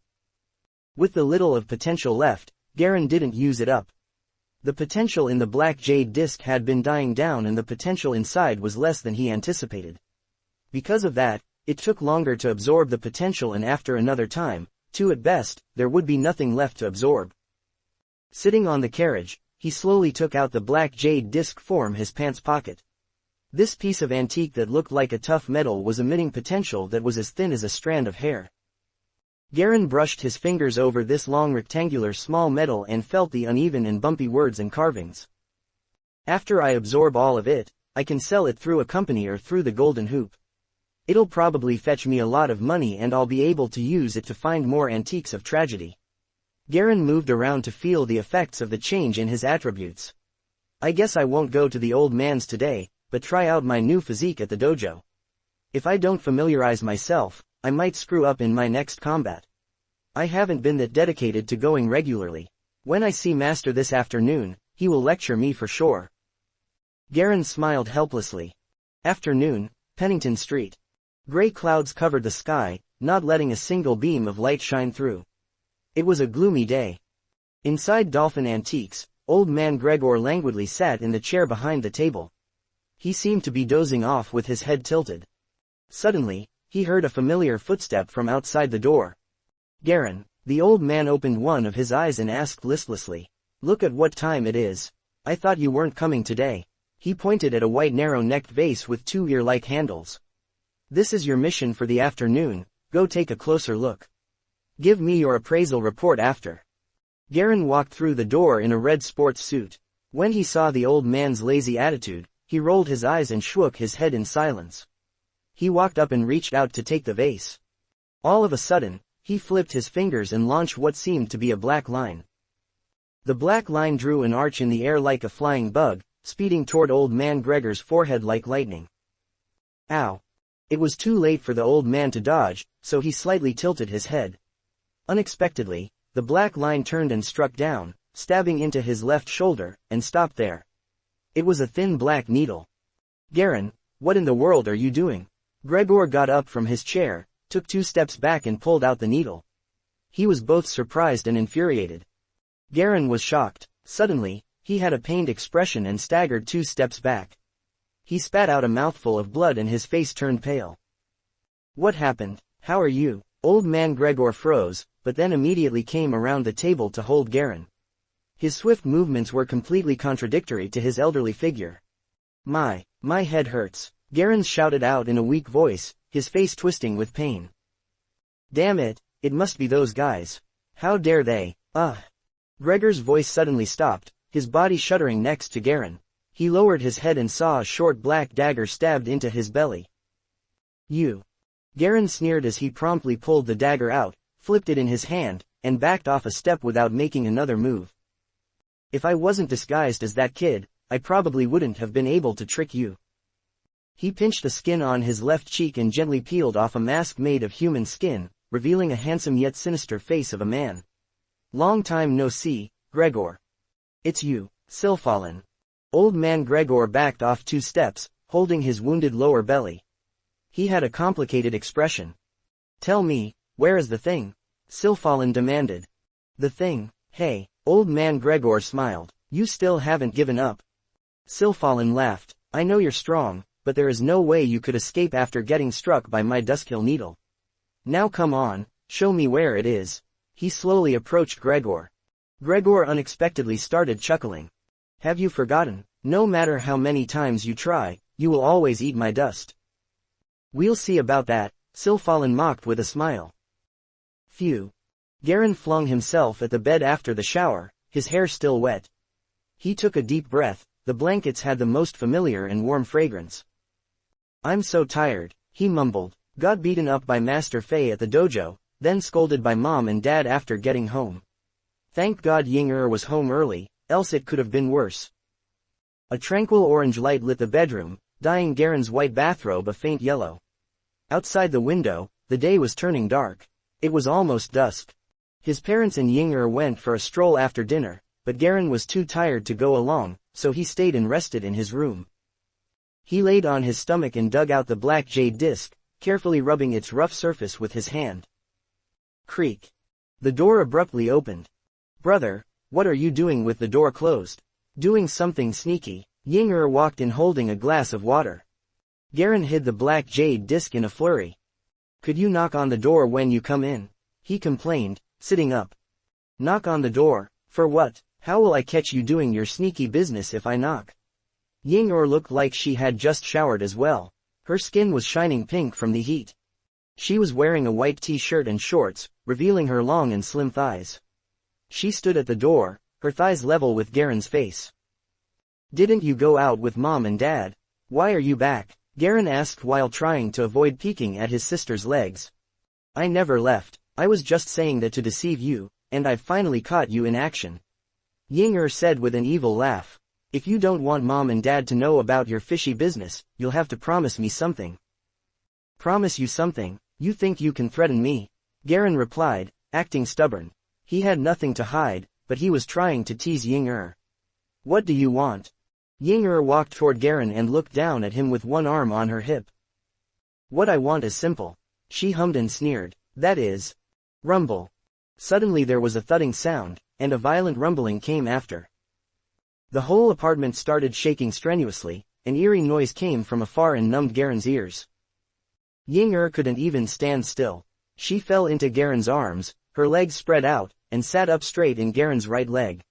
With the little of potential left, Garen didn't use it up. The potential in the black jade disc had been dying down and the potential inside was less than he anticipated. Because of that, it took longer to absorb the potential and after another time, two at best, there would be nothing left to absorb. Sitting on the carriage, he slowly took out the black jade disc from his pants pocket. This piece of antique that looked like a tough metal was emitting potential that was as thin as a strand of hair. Garen brushed his fingers over this long rectangular small metal and felt the uneven and bumpy words and carvings. After I absorb all of it, I can sell it through a company or through the golden hoop. It'll probably fetch me a lot of money and I'll be able to use it to find more antiques of tragedy. Garen moved around to feel the effects of the change in his attributes. I guess I won't go to the old man's today, but try out my new physique at the dojo. If I don't familiarize myself, I might screw up in my next combat. I haven't been that dedicated to going regularly. When I see Master this afternoon, he will lecture me for sure. Garen smiled helplessly. Afternoon, Pennington Street. Gray clouds covered the sky, not letting a single beam of light shine through. It was a gloomy day. Inside Dolphin Antiques, old man Gregor languidly sat in the chair behind the table. He seemed to be dozing off with his head tilted. Suddenly, he heard a familiar footstep from outside the door. Garen, the old man opened one of his eyes and asked listlessly, "Look at what time it is. I thought you weren't coming today." He pointed at a white narrow-necked vase with two ear-like handles. "This is your mission for the afternoon, go take a closer look. Give me your appraisal report after." Garen walked through the door in a red sports suit. When he saw the old man's lazy attitude, he rolled his eyes and shook his head in silence. He walked up and reached out to take the vase. All of a sudden, he flipped his fingers and launched what seemed to be a black line. The black line drew an arch in the air like a flying bug, speeding toward old man Gregor's forehead like lightning. Ow! It was too late for the old man to dodge, so he slightly tilted his head. Unexpectedly, the black line turned and struck down, stabbing into his left shoulder, and stopped there. It was a thin black needle. "Garen, what in the world are you doing?" Gregor got up from his chair, took 2 steps back and pulled out the needle. He was both surprised and infuriated. Garen was shocked. Suddenly, he had a pained expression and staggered 2 steps back. He spat out a mouthful of blood and his face turned pale. "What happened? How are you?" Old man Gregor froze, but then immediately came around the table to hold Garen. His swift movements were completely contradictory to his elderly figure. My head hurts," Garen shouted out in a weak voice, his face twisting with pain. "Damn it, it must be those guys. How dare they, ugh." Gregor's voice suddenly stopped, his body shuddering next to Garen. He lowered his head and saw a short black dagger stabbed into his belly. "You." Garen sneered as he promptly pulled the dagger out, flipped it in his hand, and backed off a step without making another move. "If I wasn't disguised as that kid, I probably wouldn't have been able to trick you." He pinched the skin on his left cheek and gently peeled off a mask made of human skin, revealing a handsome yet sinister face of a man. "Long time no see, Gregor. It's you, Silfallen." Old man Gregor backed off 2 steps, holding his wounded lower belly. He had a complicated expression. "Tell me, where is the thing?" Silfallen demanded. "The thing? Hey." Old man Gregor smiled. "You still haven't given up." Silfallen laughed. "I know you're strong, but there is no way you could escape after getting struck by my Duskill needle. Now come on, show me where it is." He slowly approached Gregor. Gregor unexpectedly started chuckling. "Have you forgotten? No matter how many times you try, you will always eat my dust. We'll see about that, Sylphalin mocked with a smile. Phew. Garen flung himself at the bed after the shower, his hair still wet. He took a deep breath, the blankets had the most familiar and warm fragrance. I'm so tired, he mumbled. Got beaten up by Master Fei at the dojo, then scolded by Mom and Dad after getting home. Thank God Ying was home early, else it could have been worse. A tranquil orange light lit the bedroom, dyeing Garen's white bathrobe a faint yellow. Outside the window, the day was turning dark. It was almost dusk. His parents and Ying went for a stroll after dinner, but Garen was too tired to go along, so he stayed and rested in his room. He laid on his stomach and dug out the black jade disc, carefully rubbing its rough surface with his hand. Creak. The door abruptly opened. Brother, what are you doing with the door closed? Doing something sneaky. Ying walked in holding a glass of water. Garen hid the black jade disc in a flurry. Could you knock on the door when you come in? He complained, sitting up. Knock on the door, for what? How will I catch you doing your sneaky business if I knock? Ying looked like she had just showered as well. Her skin was shining pink from the heat. She was wearing a white t-shirt and shorts, revealing her long and slim thighs. She stood at the door, her thighs level with Garen's face. Didn't you go out with Mom and Dad? Why are you back? Garen asked while trying to avoid peeking at his sister's legs. I never left, I was just saying that to deceive you, and I've finally caught you in action. Ying said with an evil laugh. If you don't want Mom and Dad to know about your fishy business, you'll have to promise me something. Promise you something? You think you can threaten me? Garen replied, acting stubborn. He had nothing to hide, but he was trying to tease Ying. What do you want? Ying walked toward Garen and looked down at him with one arm on her hip. What I want is simple. She hummed and sneered. That is. Rumble. Suddenly there was a thudding sound, and a violent rumbling came after. The whole apartment started shaking strenuously, an eerie noise came from afar and numbed Garen's ears. Ying couldn't even stand still. She fell into Garen's arms, her legs spread out, and sat up straight in Garen's right leg.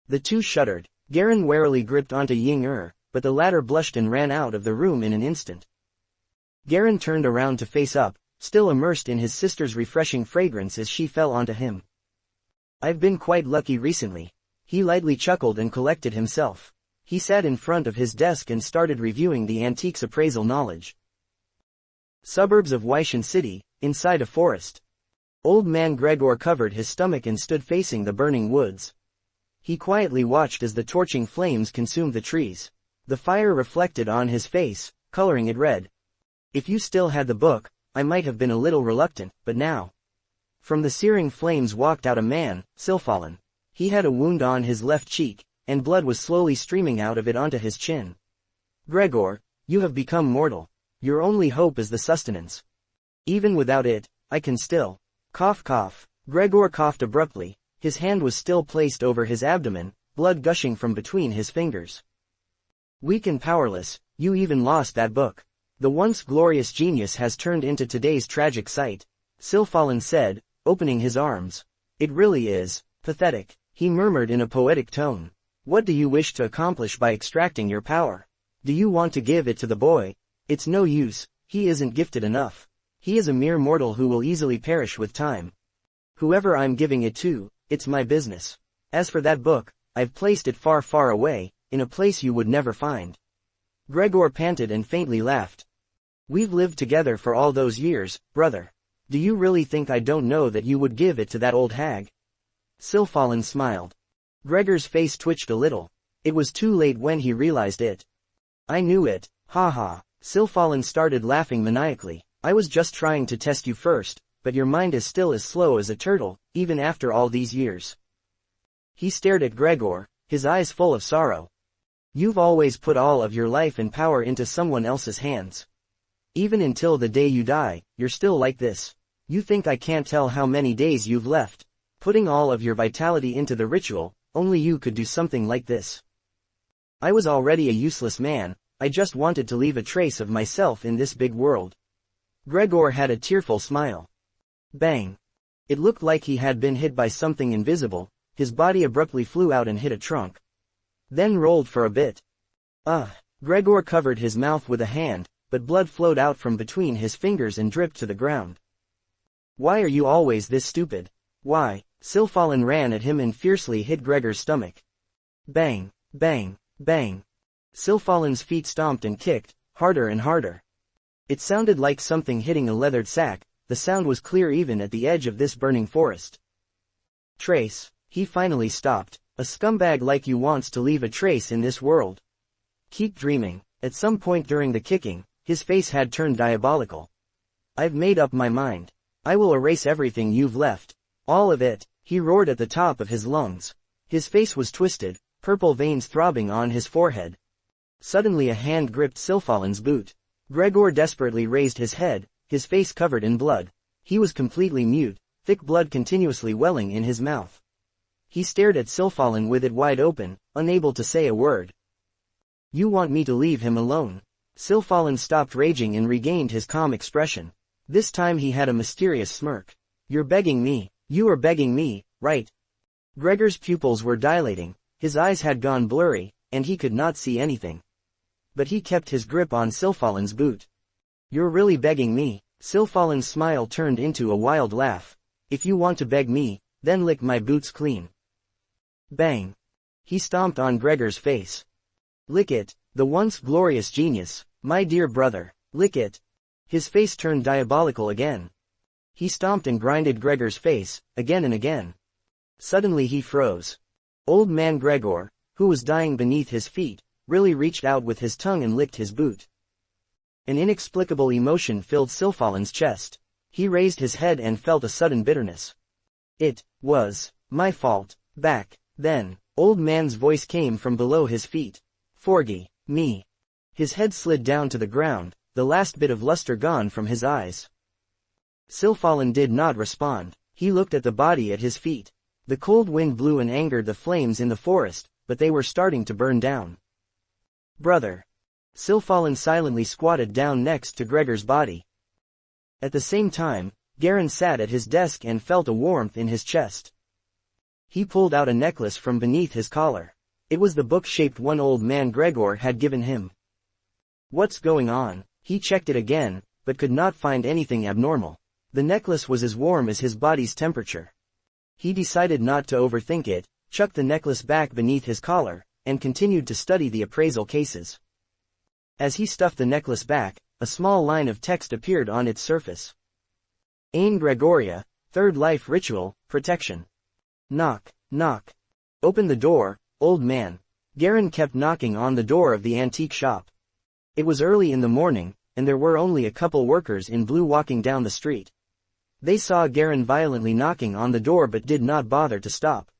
The two shuddered. Garen warily gripped onto Ying but the latter blushed and ran out of the room in an instant. Garen turned around to face up, still immersed in his sister's refreshing fragrance as she fell onto him. I've been quite lucky recently. He lightly chuckled and collected himself. He sat in front of his desk and started reviewing the antiques appraisal knowledge. Suburbs of Weishan City, inside a forest. Old man Gregor covered his stomach and stood facing the burning woods. He quietly watched as the torching flames consumed the trees. The fire reflected on his face, coloring it red. If you still had the book, I might have been a little reluctant, but now. From the searing flames walked out a man, Sylphalin. He had a wound on his left cheek, and blood was slowly streaming out of it onto his chin. Gregor, you have become mortal. Your only hope is the sustenance. Even without it, I can still. Cough cough. Gregor coughed abruptly, his hand was still placed over his abdomen, blood gushing from between his fingers. Weak and powerless, you even lost that book. The once glorious genius has turned into today's tragic sight, Sylphalin said, opening his arms. It really is pathetic, he murmured in a poetic tone. What do you wish to accomplish by extracting your power? Do you want to give it to the boy? It's no use, he isn't gifted enough. He is a mere mortal who will easily perish with time. Whoever I'm giving it to, it's my business. As for that book, I've placed it far far away, in a place you would never find. Gregor panted and faintly laughed. We've lived together for all those years, brother. Do you really think I don't know that you would give it to that old hag? Sylphalin smiled. Gregor's face twitched a little. It was too late when he realized it. I knew it, ha ha. Sylphalin started laughing maniacally. I was just trying to test you first, but your mind is still as slow as a turtle, even after all these years. He stared at Gregor, his eyes full of sorrow. You've always put all of your life and power into someone else's hands. Even until the day you die, you're still like this. You think I can't tell how many days you've left. Putting all of your vitality into the ritual, only you could do something like this. I was already a useless man, I just wanted to leave a trace of myself in this big world. Gregor had a tearful smile. Bang. It looked like he had been hit by something invisible, his body abruptly flew out and hit a trunk. Then rolled for a bit. Gregor covered his mouth with a hand, but blood flowed out from between his fingers and dripped to the ground. Why are you always this stupid? Why? Silfalin ran at him and fiercely hit Gregor's stomach. Bang, bang, bang. Silfalin's feet stomped and kicked, harder and harder. It sounded like something hitting a leathered sack. The sound was clear even at the edge of this burning forest. Trace. He finally stopped. A scumbag like you wants to leave a trace in this world. Keep dreaming. At some point during the kicking, his face had turned diabolical. I've made up my mind. I will erase everything you've left. All of it, he roared at the top of his lungs. His face was twisted, purple veins throbbing on his forehead. Suddenly a hand gripped Silfalin's boot. Gregor desperately raised his head, his face covered in blood. He was completely mute, thick blood continuously welling in his mouth. He stared at Silfalin with it wide open, unable to say a word. You want me to leave him alone? Silfalin stopped raging and regained his calm expression. This time he had a mysterious smirk. You're begging me. You are begging me, right? Gregor's pupils were dilating, his eyes had gone blurry, and he could not see anything. But he kept his grip on Silfalin's boot. You're really begging me? Silfalin's smile turned into a wild laugh. If you want to beg me, then lick my boots clean. Bang. He stomped on Gregor's face. Lick it, the once glorious genius, my dear brother, lick it. His face turned diabolical again. He stomped and grinded Gregor's face, again and again. Suddenly he froze. Old man Gregor, who was dying beneath his feet, really reached out with his tongue and licked his boot. An inexplicable emotion filled Silfalin's chest. He raised his head and felt a sudden bitterness. It was my fault. Back then, old man's voice came from below his feet. Forgive me. His head slid down to the ground, the last bit of luster gone from his eyes. Silfalin did not respond. He looked at the body at his feet. The cold wind blew and angered the flames in the forest, but they were starting to burn down. Brother. Silfalin silently squatted down next to Gregor's body. At the same time, Garin sat at his desk and felt a warmth in his chest. He pulled out a necklace from beneath his collar. It was the book-shaped one old man Gregor had given him. What's going on? He checked it again, but could not find anything abnormal. The necklace was as warm as his body's temperature. He decided not to overthink it, chucked the necklace back beneath his collar, and continued to study the appraisal cases. As he stuffed the necklace back, a small line of text appeared on its surface. Ain Gregoria, Third Life Ritual, Protection. Knock, knock. Open the door, old man. Garin kept knocking on the door of the antique shop. It was early in the morning, and there were only a couple workers in blue walking down the street. They saw Garin violently knocking on the door but did not bother to stop.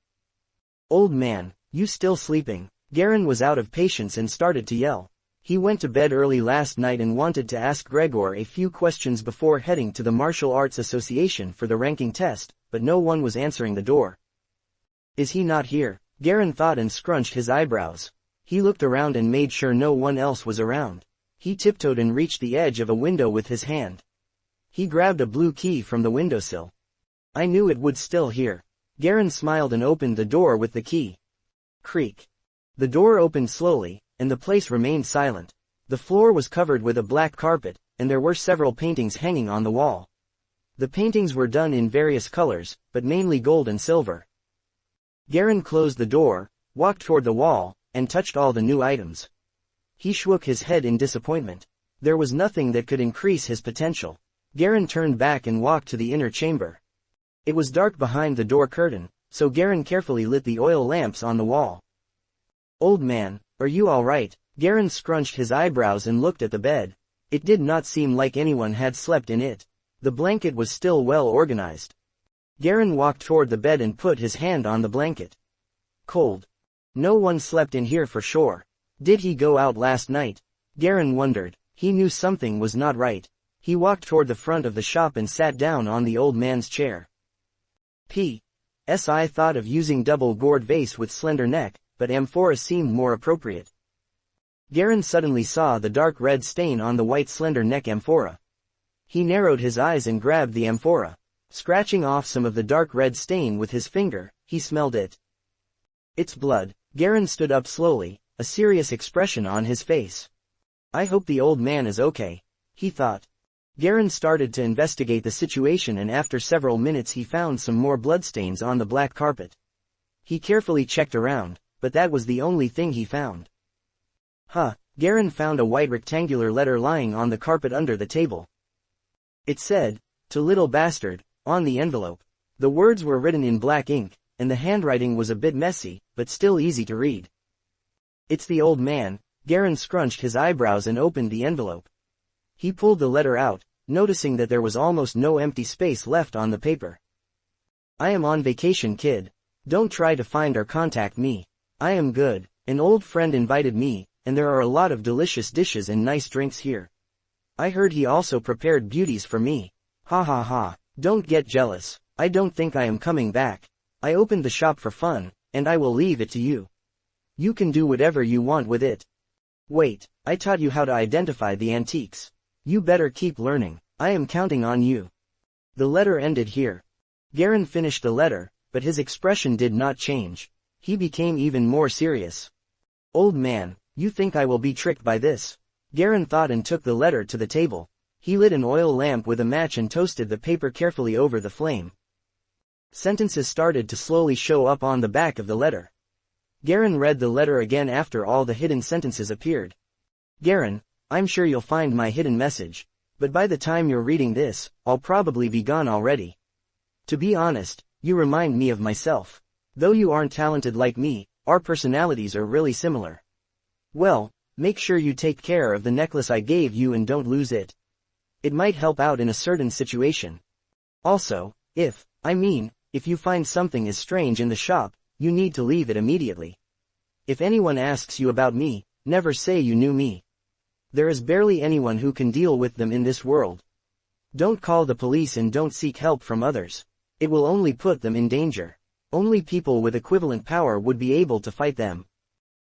Old man, you still sleeping? Garin was out of patience and started to yell. He went to bed early last night and wanted to ask Gregor a few questions before heading to the Martial Arts Association for the ranking test, but no one was answering the door. Is he not here? Garin thought and scrunched his eyebrows. He looked around and made sure no one else was around. He tiptoed and reached the edge of a window with his hand. He grabbed a blue key from the windowsill. I knew it would still here. Garin smiled and opened the door with the key. Creak. The door opened slowly, and the place remained silent. The floor was covered with a black carpet, and there were several paintings hanging on the wall. The paintings were done in various colors, but mainly gold and silver. Garin closed the door, walked toward the wall, and touched all the new items. He shook his head in disappointment. There was nothing that could increase his potential. Garin turned back and walked to the inner chamber. It was dark behind the door curtain, so Garin carefully lit the oil lamps on the wall. Old man, are you all right? Garin scrunched his eyebrows and looked at the bed. It did not seem like anyone had slept in it. The blanket was still well organized. Garin walked toward the bed and put his hand on the blanket. Cold. No one slept in here for sure. Did he go out last night? Garin wondered. He knew something was not right. He walked toward the front of the shop and sat down on the old man's chair. I thought of using double-gourd vase with slender neck, but amphora seemed more appropriate. Garin suddenly saw the dark red stain on the white slender neck amphora. He narrowed his eyes and grabbed the amphora. Scratching off some of the dark red stain with his finger, he smelled it. It's blood. Garin stood up slowly, a serious expression on his face. I hope the old man is okay, he thought. Garen started to investigate the situation, and after several minutes he found some more bloodstains on the black carpet. He carefully checked around, but that was the only thing he found. Garen found a white rectangular letter lying on the carpet under the table. It said, "To little bastard," on the envelope. The words were written in black ink, and the handwriting was a bit messy, but still easy to read. It's the old man. Garen scrunched his eyebrows and opened the envelope. He pulled the letter out, noticing that there was almost no empty space left on the paper. I am on vacation, kid. Don't try to find or contact me. I am good. An old friend invited me, and there are a lot of delicious dishes and nice drinks here. I heard he also prepared beauties for me. Ha ha ha. Don't get jealous. I don't think I am coming back. I opened the shop for fun, and I will leave it to you. You can do whatever you want with it. Wait, I taught you how to identify the antiques. You better keep learning. I am counting on you. The letter ended here. Garen finished the letter, but his expression did not change. He became even more serious. Old man, you think I will be tricked by this? Garen thought and took the letter to the table. He lit an oil lamp with a match and toasted the paper carefully over the flame. Sentences started to slowly show up on the back of the letter. Garen read the letter again after all the hidden sentences appeared. Garen, I'm sure you'll find my hidden message, but by the time you're reading this, I'll probably be gone already. To be honest, you remind me of myself. Though you aren't talented like me, our personalities are really similar. Well, make sure you take care of the necklace I gave you and don't lose it. It might help out in a certain situation. Also, if you find something is strange in the shop, you need to leave it immediately. If anyone asks you about me, never say you knew me. There is barely anyone who can deal with them in this world. Don't call the police and don't seek help from others. It will only put them in danger. Only people with equivalent power would be able to fight them.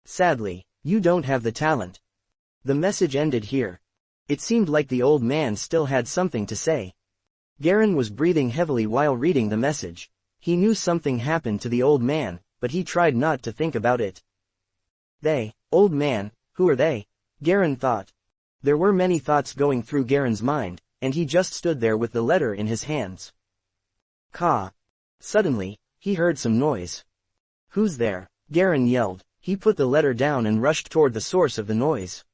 Sadly, you don't have the talent. The message ended here. It seemed like the old man still had something to say. Garen was breathing heavily while reading the message. He knew something happened to the old man, but he tried not to think about it. Old man, who are they? Garen thought. There were many thoughts going through Garen's mind, and he just stood there with the letter in his hands. Caw. Suddenly, he heard some noise. Who's there? Garen yelled. He put the letter down and rushed toward the source of the noise.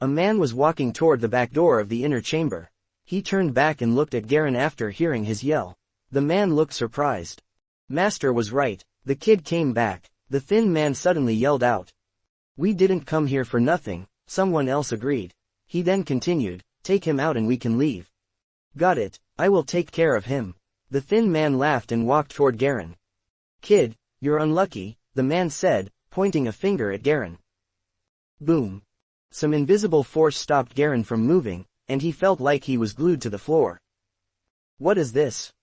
A man was walking toward the back door of the inner chamber. He turned back and looked at Garen after hearing his yell. The man looked surprised. Master was right. The kid came back. The thin man suddenly yelled out. We didn't come here for nothing, someone else agreed. He then continued, take him out and we can leave. Got it, I will take care of him. The thin man laughed and walked toward Garen. Kid, you're unlucky, the man said, pointing a finger at Garen. Boom. Some invisible force stopped Garen from moving, and he felt like he was glued to the floor. What is this?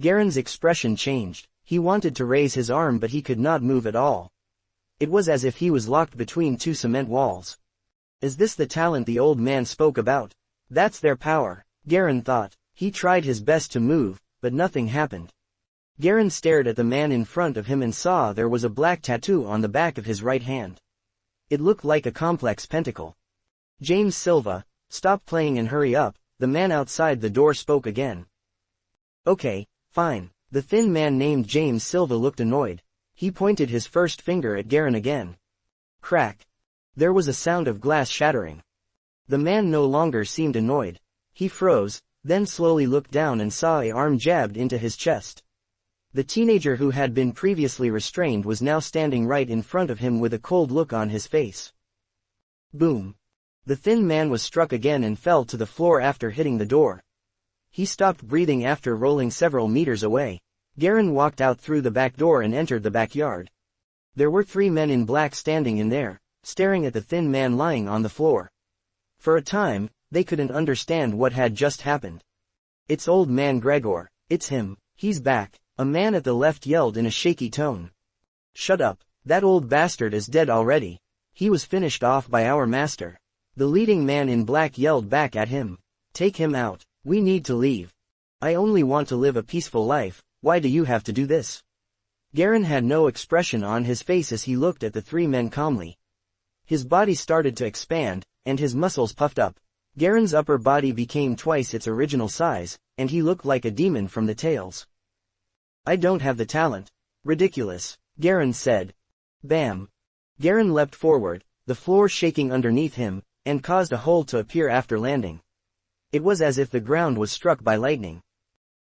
Garen's expression changed. He wanted to raise his arm but he could not move at all. It was as if he was locked between two cement walls. Is this the talent the old man spoke about? That's their power, Garen thought. He tried his best to move, but nothing happened. Garen stared at the man in front of him and saw there was a black tattoo on the back of his right hand. It looked like a complex pentacle. James Silva, stop playing and hurry up, the man outside the door spoke again. Okay, fine. The thin man named James Silva looked annoyed. He pointed his first finger at Garen again. Crack. There was a sound of glass shattering. The man no longer seemed annoyed. He froze, then slowly looked down and saw an arm jabbed into his chest. The teenager who had been previously restrained was now standing right in front of him with a cold look on his face. Boom. The thin man was struck again and fell to the floor after hitting the door. He stopped breathing after rolling several meters away. Garen walked out through the back door and entered the backyard. There were 3 men in black standing in there, staring at the thin man lying on the floor. For a time, they couldn't understand what had just happened. It's old man Gregor, it's him, he's back, a man at the left yelled in a shaky tone. Shut up, that old bastard is dead already. He was finished off by our master. The leading man in black yelled back at him. Take him out, we need to leave. I only want to live a peaceful life, why do you have to do this? Garen had no expression on his face as he looked at the 3 men calmly. His body started to expand, and his muscles puffed up. Garen's upper body became twice its original size, and he looked like a demon from the tails. I don't have the talent. Ridiculous, Garen said. Bam! Garen leapt forward, the floor shaking underneath him, and caused a hole to appear after landing. It was as if the ground was struck by lightning.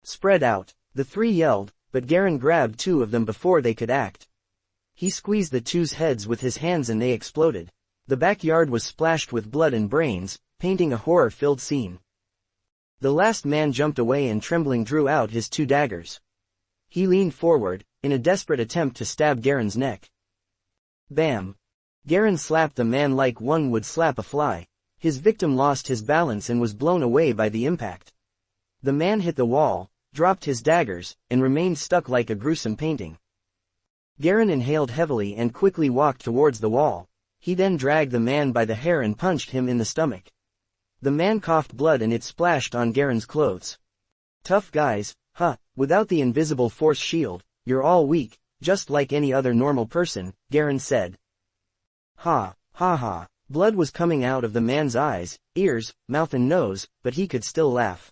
Spread out, the three yelled, but Garen grabbed two of them before they could act. He squeezed the two's heads with his hands and they exploded. The backyard was splashed with blood and brains, painting a horror-filled scene. The last man jumped away and trembling drew out his two daggers. He leaned forward, in a desperate attempt to stab Garen's neck. Bam! Garen slapped the man like one would slap a fly. His victim lost his balance and was blown away by the impact. The man hit the wall, dropped his daggers, and remained stuck like a gruesome painting. Garen inhaled heavily and quickly walked towards the wall. He then dragged the man by the hair and punched him in the stomach. The man coughed blood and it splashed on Garen's clothes. Tough guys, huh? Without the invisible force shield, you're all weak, just like any other normal person, Garen said. Ha, ha ha. Blood was coming out of the man's eyes, ears, mouth and nose, but he could still laugh.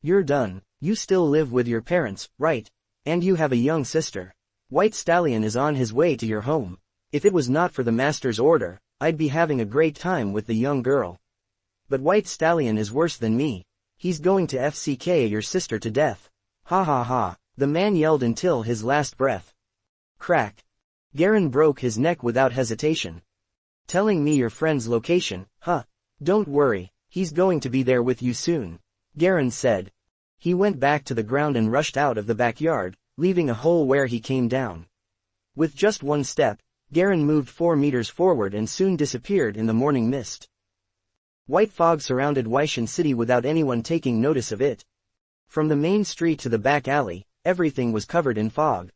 You're done. You still live with your parents, right? And you have a young sister. White Stallion is on his way to your home. If it was not for the master's order, I'd be having a great time with the young girl. But White Stallion is worse than me. He's going to FCK your sister to death. Ha ha ha. The man yelled until his last breath. Crack. Garen broke his neck without hesitation. Telling me your friend's location, huh? Don't worry, he's going to be there with you soon, Garen said. He went back to the ground and rushed out of the backyard, leaving a hole where he came down. With just one step, Garen moved 4 meters forward and soon disappeared in the morning mist. White fog surrounded Waishan City without anyone taking notice of it. From the main street to the back alley, everything was covered in fog.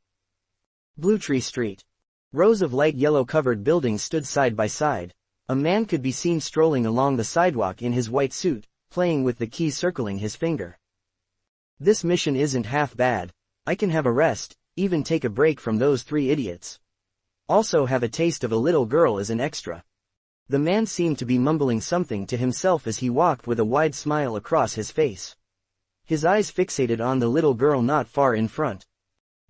Blue Tree Street. Rows of light yellow-covered buildings stood side by side. A man could be seen strolling along the sidewalk in his white suit, playing with the keys circling his finger. This mission isn't half bad. I can have a rest, even take a break from those 3 idiots. Also have a taste of a little girl as an extra. The man seemed to be mumbling something to himself as he walked with a wide smile across his face. His eyes fixated on the little girl not far in front.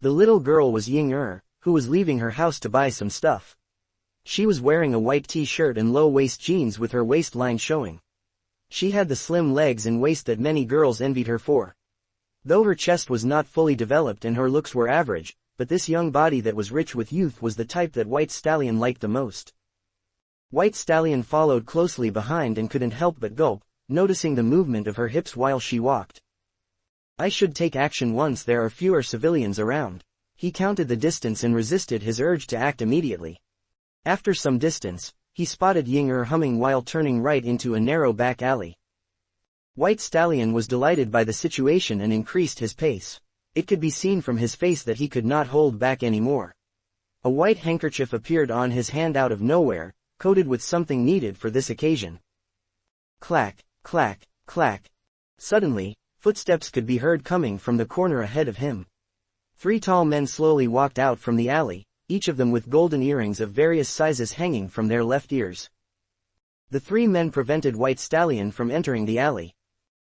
The little girl was Ying, who was leaving her house to buy some stuff. She was wearing a white t-shirt and low-waist jeans with her waistline showing. She had the slim legs and waist that many girls envied her for. Though her chest was not fully developed and her looks were average, but this young body that was rich with youth was the type that White Stallion liked the most. White Stallion followed closely behind and couldn't help but gulp, noticing the movement of her hips while she walked. I should take action once there are fewer civilians around. He counted the distance and resisted his urge to act immediately. After some distance, he spotted Ying humming while turning right into a narrow back alley. White Stallion was delighted by the situation and increased his pace. It could be seen from his face that he could not hold back anymore. A white handkerchief appeared on his hand out of nowhere, coated with something needed for this occasion. Clack, clack, clack. Suddenly, footsteps could be heard coming from the corner ahead of him. 3 tall men slowly walked out from the alley, each of them with golden earrings of various sizes hanging from their left ears. The 3 men prevented White Stallion from entering the alley.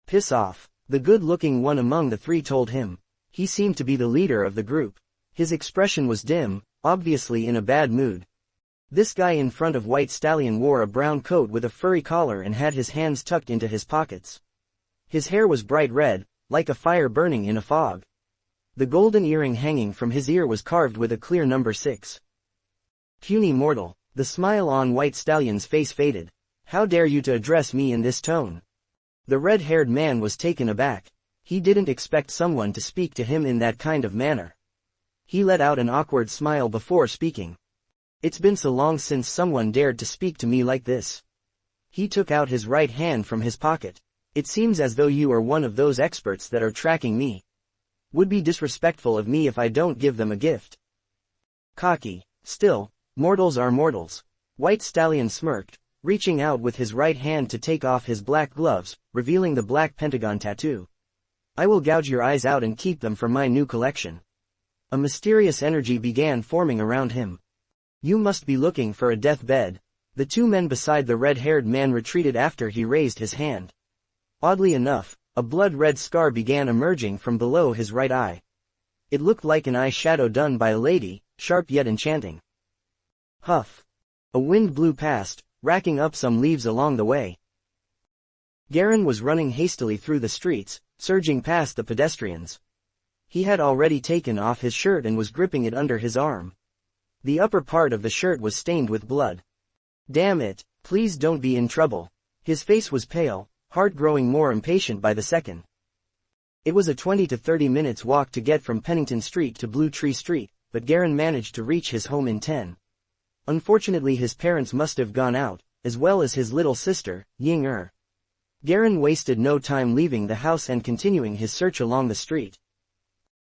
Piss off, the good-looking one among the 3 told him. He seemed to be the leader of the group. His expression was dim, obviously in a bad mood. This guy in front of White Stallion wore a brown coat with a furry collar and had his hands tucked into his pockets. His hair was bright red, like a fire burning in a fog. The golden earring hanging from his ear was carved with a clear number 6. Puny mortal, the smile on White Stallion's face faded. How dare you to address me in this tone? The red-haired man was taken aback. He didn't expect someone to speak to him in that kind of manner. He let out an awkward smile before speaking. It's been so long since someone dared to speak to me like this. He took out his right hand from his pocket. It seems as though you are one of those experts that are tracking me. Would be disrespectful of me if I don't give them a gift. Cocky. Still, mortals are mortals. White Stallion smirked, reaching out with his right hand to take off his black gloves, revealing the black pentagon tattoo. I will gouge your eyes out and keep them for my new collection. A mysterious energy began forming around him. You must be looking for a deathbed. The two men beside the red-haired man retreated after he raised his hand. Oddly enough, a blood-red scar began emerging from below his right eye. It looked like an eye shadow done by a lady, sharp yet enchanting. Huff. A wind blew past, racking up some leaves along the way. Garen was running hastily through the streets, surging past the pedestrians. He had already taken off his shirt and was gripping it under his arm. The upper part of the shirt was stained with blood. Damn it, please don't be in trouble. His face was pale, heart growing more impatient by the second. It was a 20 to 30 minutes walk to get from Pennington Street to Blue Tree Street, but Garen managed to reach his home in 10. Unfortunately his parents must have gone out, as well as his little sister, Ying-er. Garen wasted no time leaving the house and continuing his search along the street.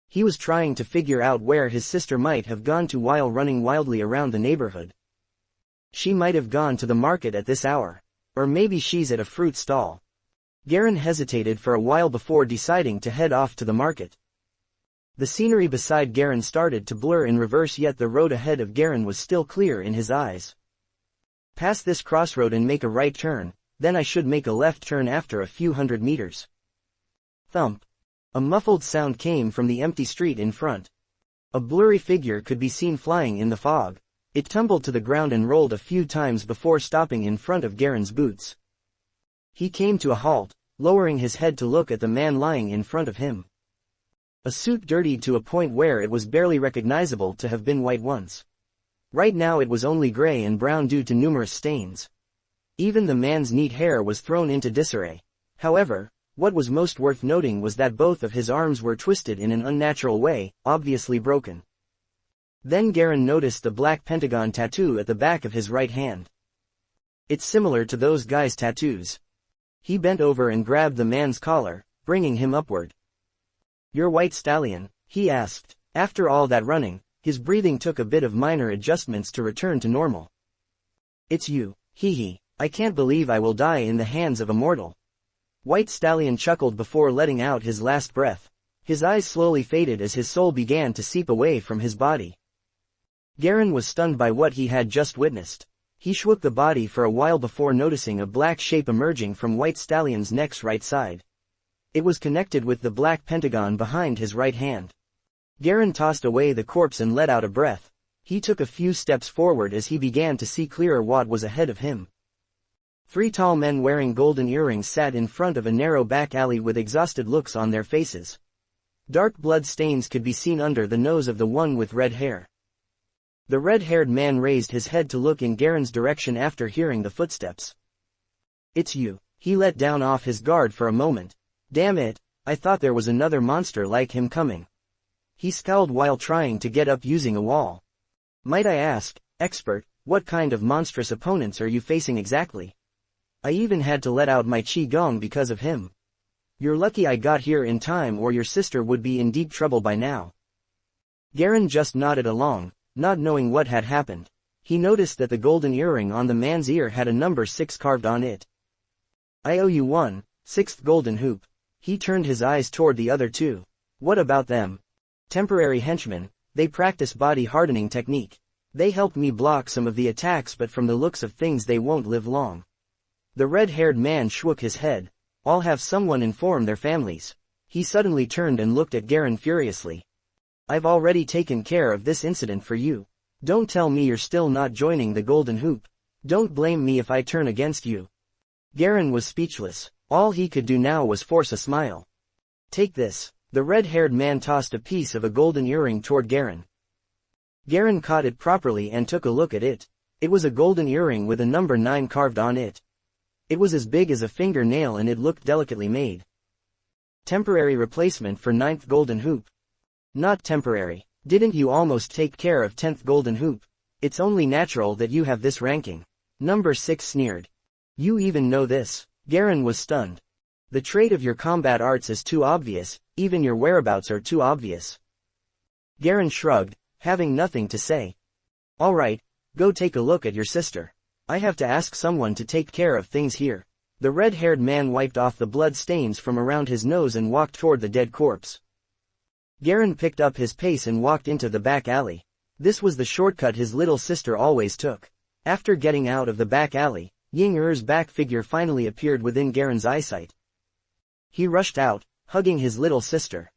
He was trying to figure out where his sister might have gone to while running wildly around the neighborhood. She might have gone to the market at this hour. Or maybe she's at a fruit stall. Garen hesitated for a while before deciding to head off to the market. The scenery beside Garen started to blur in reverse, yet the road ahead of Garen was still clear in his eyes. Pass this crossroad and make a right turn, then I should make a left turn after a few hundred meters. Thump. A muffled sound came from the empty street in front. A blurry figure could be seen flying in the fog. It tumbled to the ground and rolled a few times before stopping in front of Garen's boots. He came to a halt, lowering his head to look at the man lying in front of him. A suit dirtied to a point where it was barely recognizable to have been white once. Right now it was only gray and brown due to numerous stains. Even the man's neat hair was thrown into disarray. However, what was most worth noting was that both of his arms were twisted in an unnatural way, obviously broken. Then Garen noticed the black pentagon tattoo at the back of his right hand. It's similar to those guys' tattoos. He bent over and grabbed the man's collar, bringing him upward. "You're White Stallion?" he asked. After all that running, his breathing took a bit of minor adjustments to return to normal. "It's you, hee. I can't believe I will die in the hands of a mortal." White Stallion chuckled before letting out his last breath. His eyes slowly faded as his soul began to seep away from his body. Garen was stunned by what he had just witnessed. He shook the body for a while before noticing a black shape emerging from White Stallion's neck's right side. It was connected with the black pentagon behind his right hand. Garen tossed away the corpse and let out a breath. He took a few steps forward as he began to see clearer what was ahead of him. 3 tall men wearing golden earrings sat in front of a narrow back alley with exhausted looks on their faces. Dark blood stains could be seen under the nose of the one with red hair. The red-haired man raised his head to look in Garen's direction after hearing the footsteps. "It's you." He let down off his guard for a moment. "Damn it, I thought there was another monster like him coming." He scowled while trying to get up using a wall. "Might I ask, expert, what kind of monstrous opponents are you facing exactly? I even had to let out my qigong because of him. You're lucky I got here in time or your sister would be in deep trouble by now." Garen just nodded along, not knowing what had happened. He noticed that the golden earring on the man's ear had a number 6 carved on it. "I owe you one, 6th golden hoop." He turned his eyes toward the other two. "What about them?" "Temporary henchmen, they practice body hardening technique. They helped me block some of the attacks, but from the looks of things they won't live long." The red-haired man shook his head. "I'll have someone inform their families." He suddenly turned and looked at Garen furiously. "I've already taken care of this incident for you. Don't tell me you're still not joining the Golden Hoop. Don't blame me if I turn against you." Garen was speechless. All he could do now was force a smile. "Take this." The red-haired man tossed a piece of a golden earring toward Garen. Garen caught it properly and took a look at it. It was a golden earring with a number 9 carved on it. It was as big as a fingernail and it looked delicately made. "Temporary replacement for 9th golden hoop." "Not temporary. Didn't you almost take care of 10th golden hoop? It's only natural that you have this ranking." Number 6 sneered. "You even know this?" Garen was stunned. "The trait of your combat arts is too obvious, even your whereabouts are too obvious." Garen shrugged, having nothing to say. "All right, go take a look at your sister. I have to ask someone to take care of things here." The red-haired man wiped off the blood stains from around his nose and walked toward the dead corpse. Garen picked up his pace and walked into the back alley. This was the shortcut his little sister always took. After getting out of the back alley, Ying-er's back figure finally appeared within Garen's eyesight. He rushed out, hugging his little sister.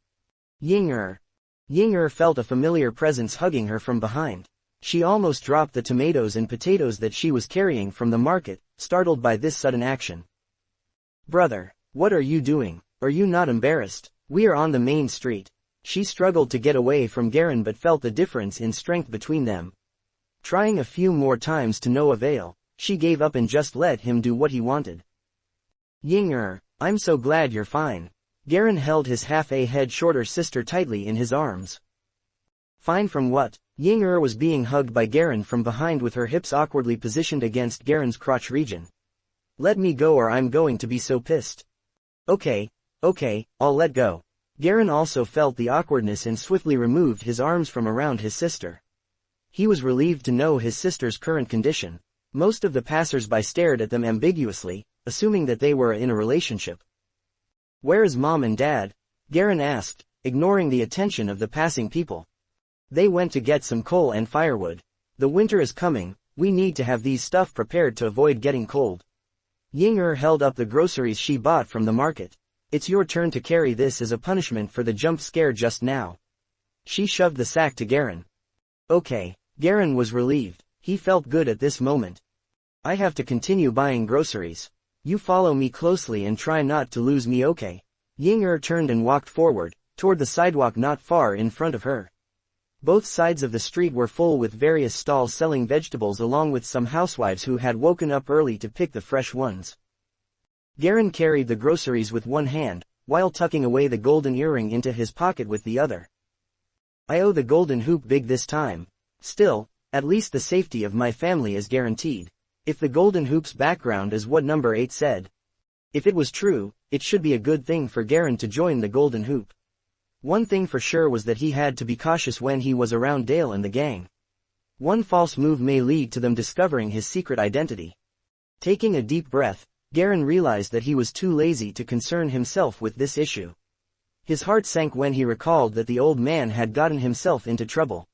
Ying-er. Ying-er felt a familiar presence hugging her from behind. She almost dropped the tomatoes and potatoes that she was carrying from the market, startled by this sudden action. Brother, what are you doing? Are you not embarrassed? We are on the main street. She struggled to get away from Garen but felt the difference in strength between them. Trying a few more times to no avail, she gave up and just let him do what he wanted. Ying-er, I'm so glad you're fine. Garen held his half-a-head shorter sister tightly in his arms. Fine from what? Ying-er was being hugged by Garen from behind with her hips awkwardly positioned against Garen's crotch region. Let me go or I'm going to be so pissed. Okay, I'll let go. Garen also felt the awkwardness and swiftly removed his arms from around his sister. He was relieved to know his sister's current condition. Most of the passers-by stared at them ambiguously, assuming that they were in a relationship. Where is Mom and Dad? Garen asked, ignoring the attention of the passing people. They went to get some coal and firewood. The winter is coming, we need to have these stuff prepared to avoid getting cold. Ying-er held up the groceries she bought from the market. It's your turn to carry this as a punishment for the jump scare just now. She shoved the sack to Garen. Okay. Garen was relieved. He felt good at this moment. I have to continue buying groceries. You follow me closely and try not to lose me, okay? Ying-er turned and walked forward, toward the sidewalk not far in front of her. Both sides of the street were full with various stalls selling vegetables along with some housewives who had woken up early to pick the fresh ones. Garen carried the groceries with one hand, while tucking away the golden earring into his pocket with the other. I owe the golden hoop big this time. Still, at least the safety of my family is guaranteed. If the golden hoop's background is what number 8 said. If it was true, it should be a good thing for Garen to join the golden hoop. One thing for sure was that he had to be cautious when he was around Dale and the gang. One false move may lead to them discovering his secret identity. Taking a deep breath, Garen realized that he was too lazy to concern himself with this issue. His heart sank when he recalled that the old man had gotten himself into trouble.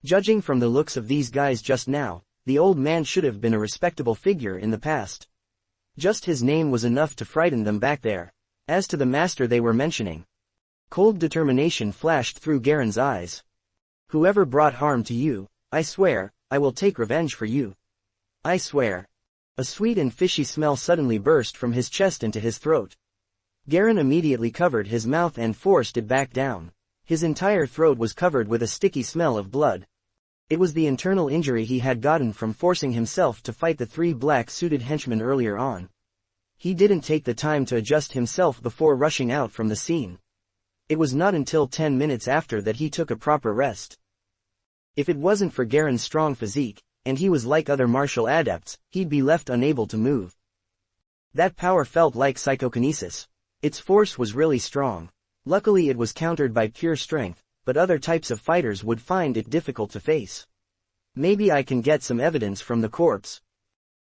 Judging from the looks of these guys just now, the old man should have been a respectable figure in the past. Just his name was enough to frighten them back there. As to the master they were mentioning, cold determination flashed through Garen's eyes. Whoever brought harm to you, I swear, I will take revenge for you. I swear. A sweet and fishy smell suddenly burst from his chest into his throat. Garen immediately covered his mouth and forced it back down. His entire throat was covered with a sticky smell of blood. It was the internal injury he had gotten from forcing himself to fight the 3 black-suited henchmen earlier on. He didn't take the time to adjust himself before rushing out from the scene. It was not until 10 minutes after that he took a proper rest. If it wasn't for Garen's strong physique, and he was like other martial adepts, he'd be left unable to move. That power felt like psychokinesis. Its force was really strong. Luckily it was countered by pure strength, but other types of fighters would find it difficult to face. Maybe I can get some evidence from the corpse,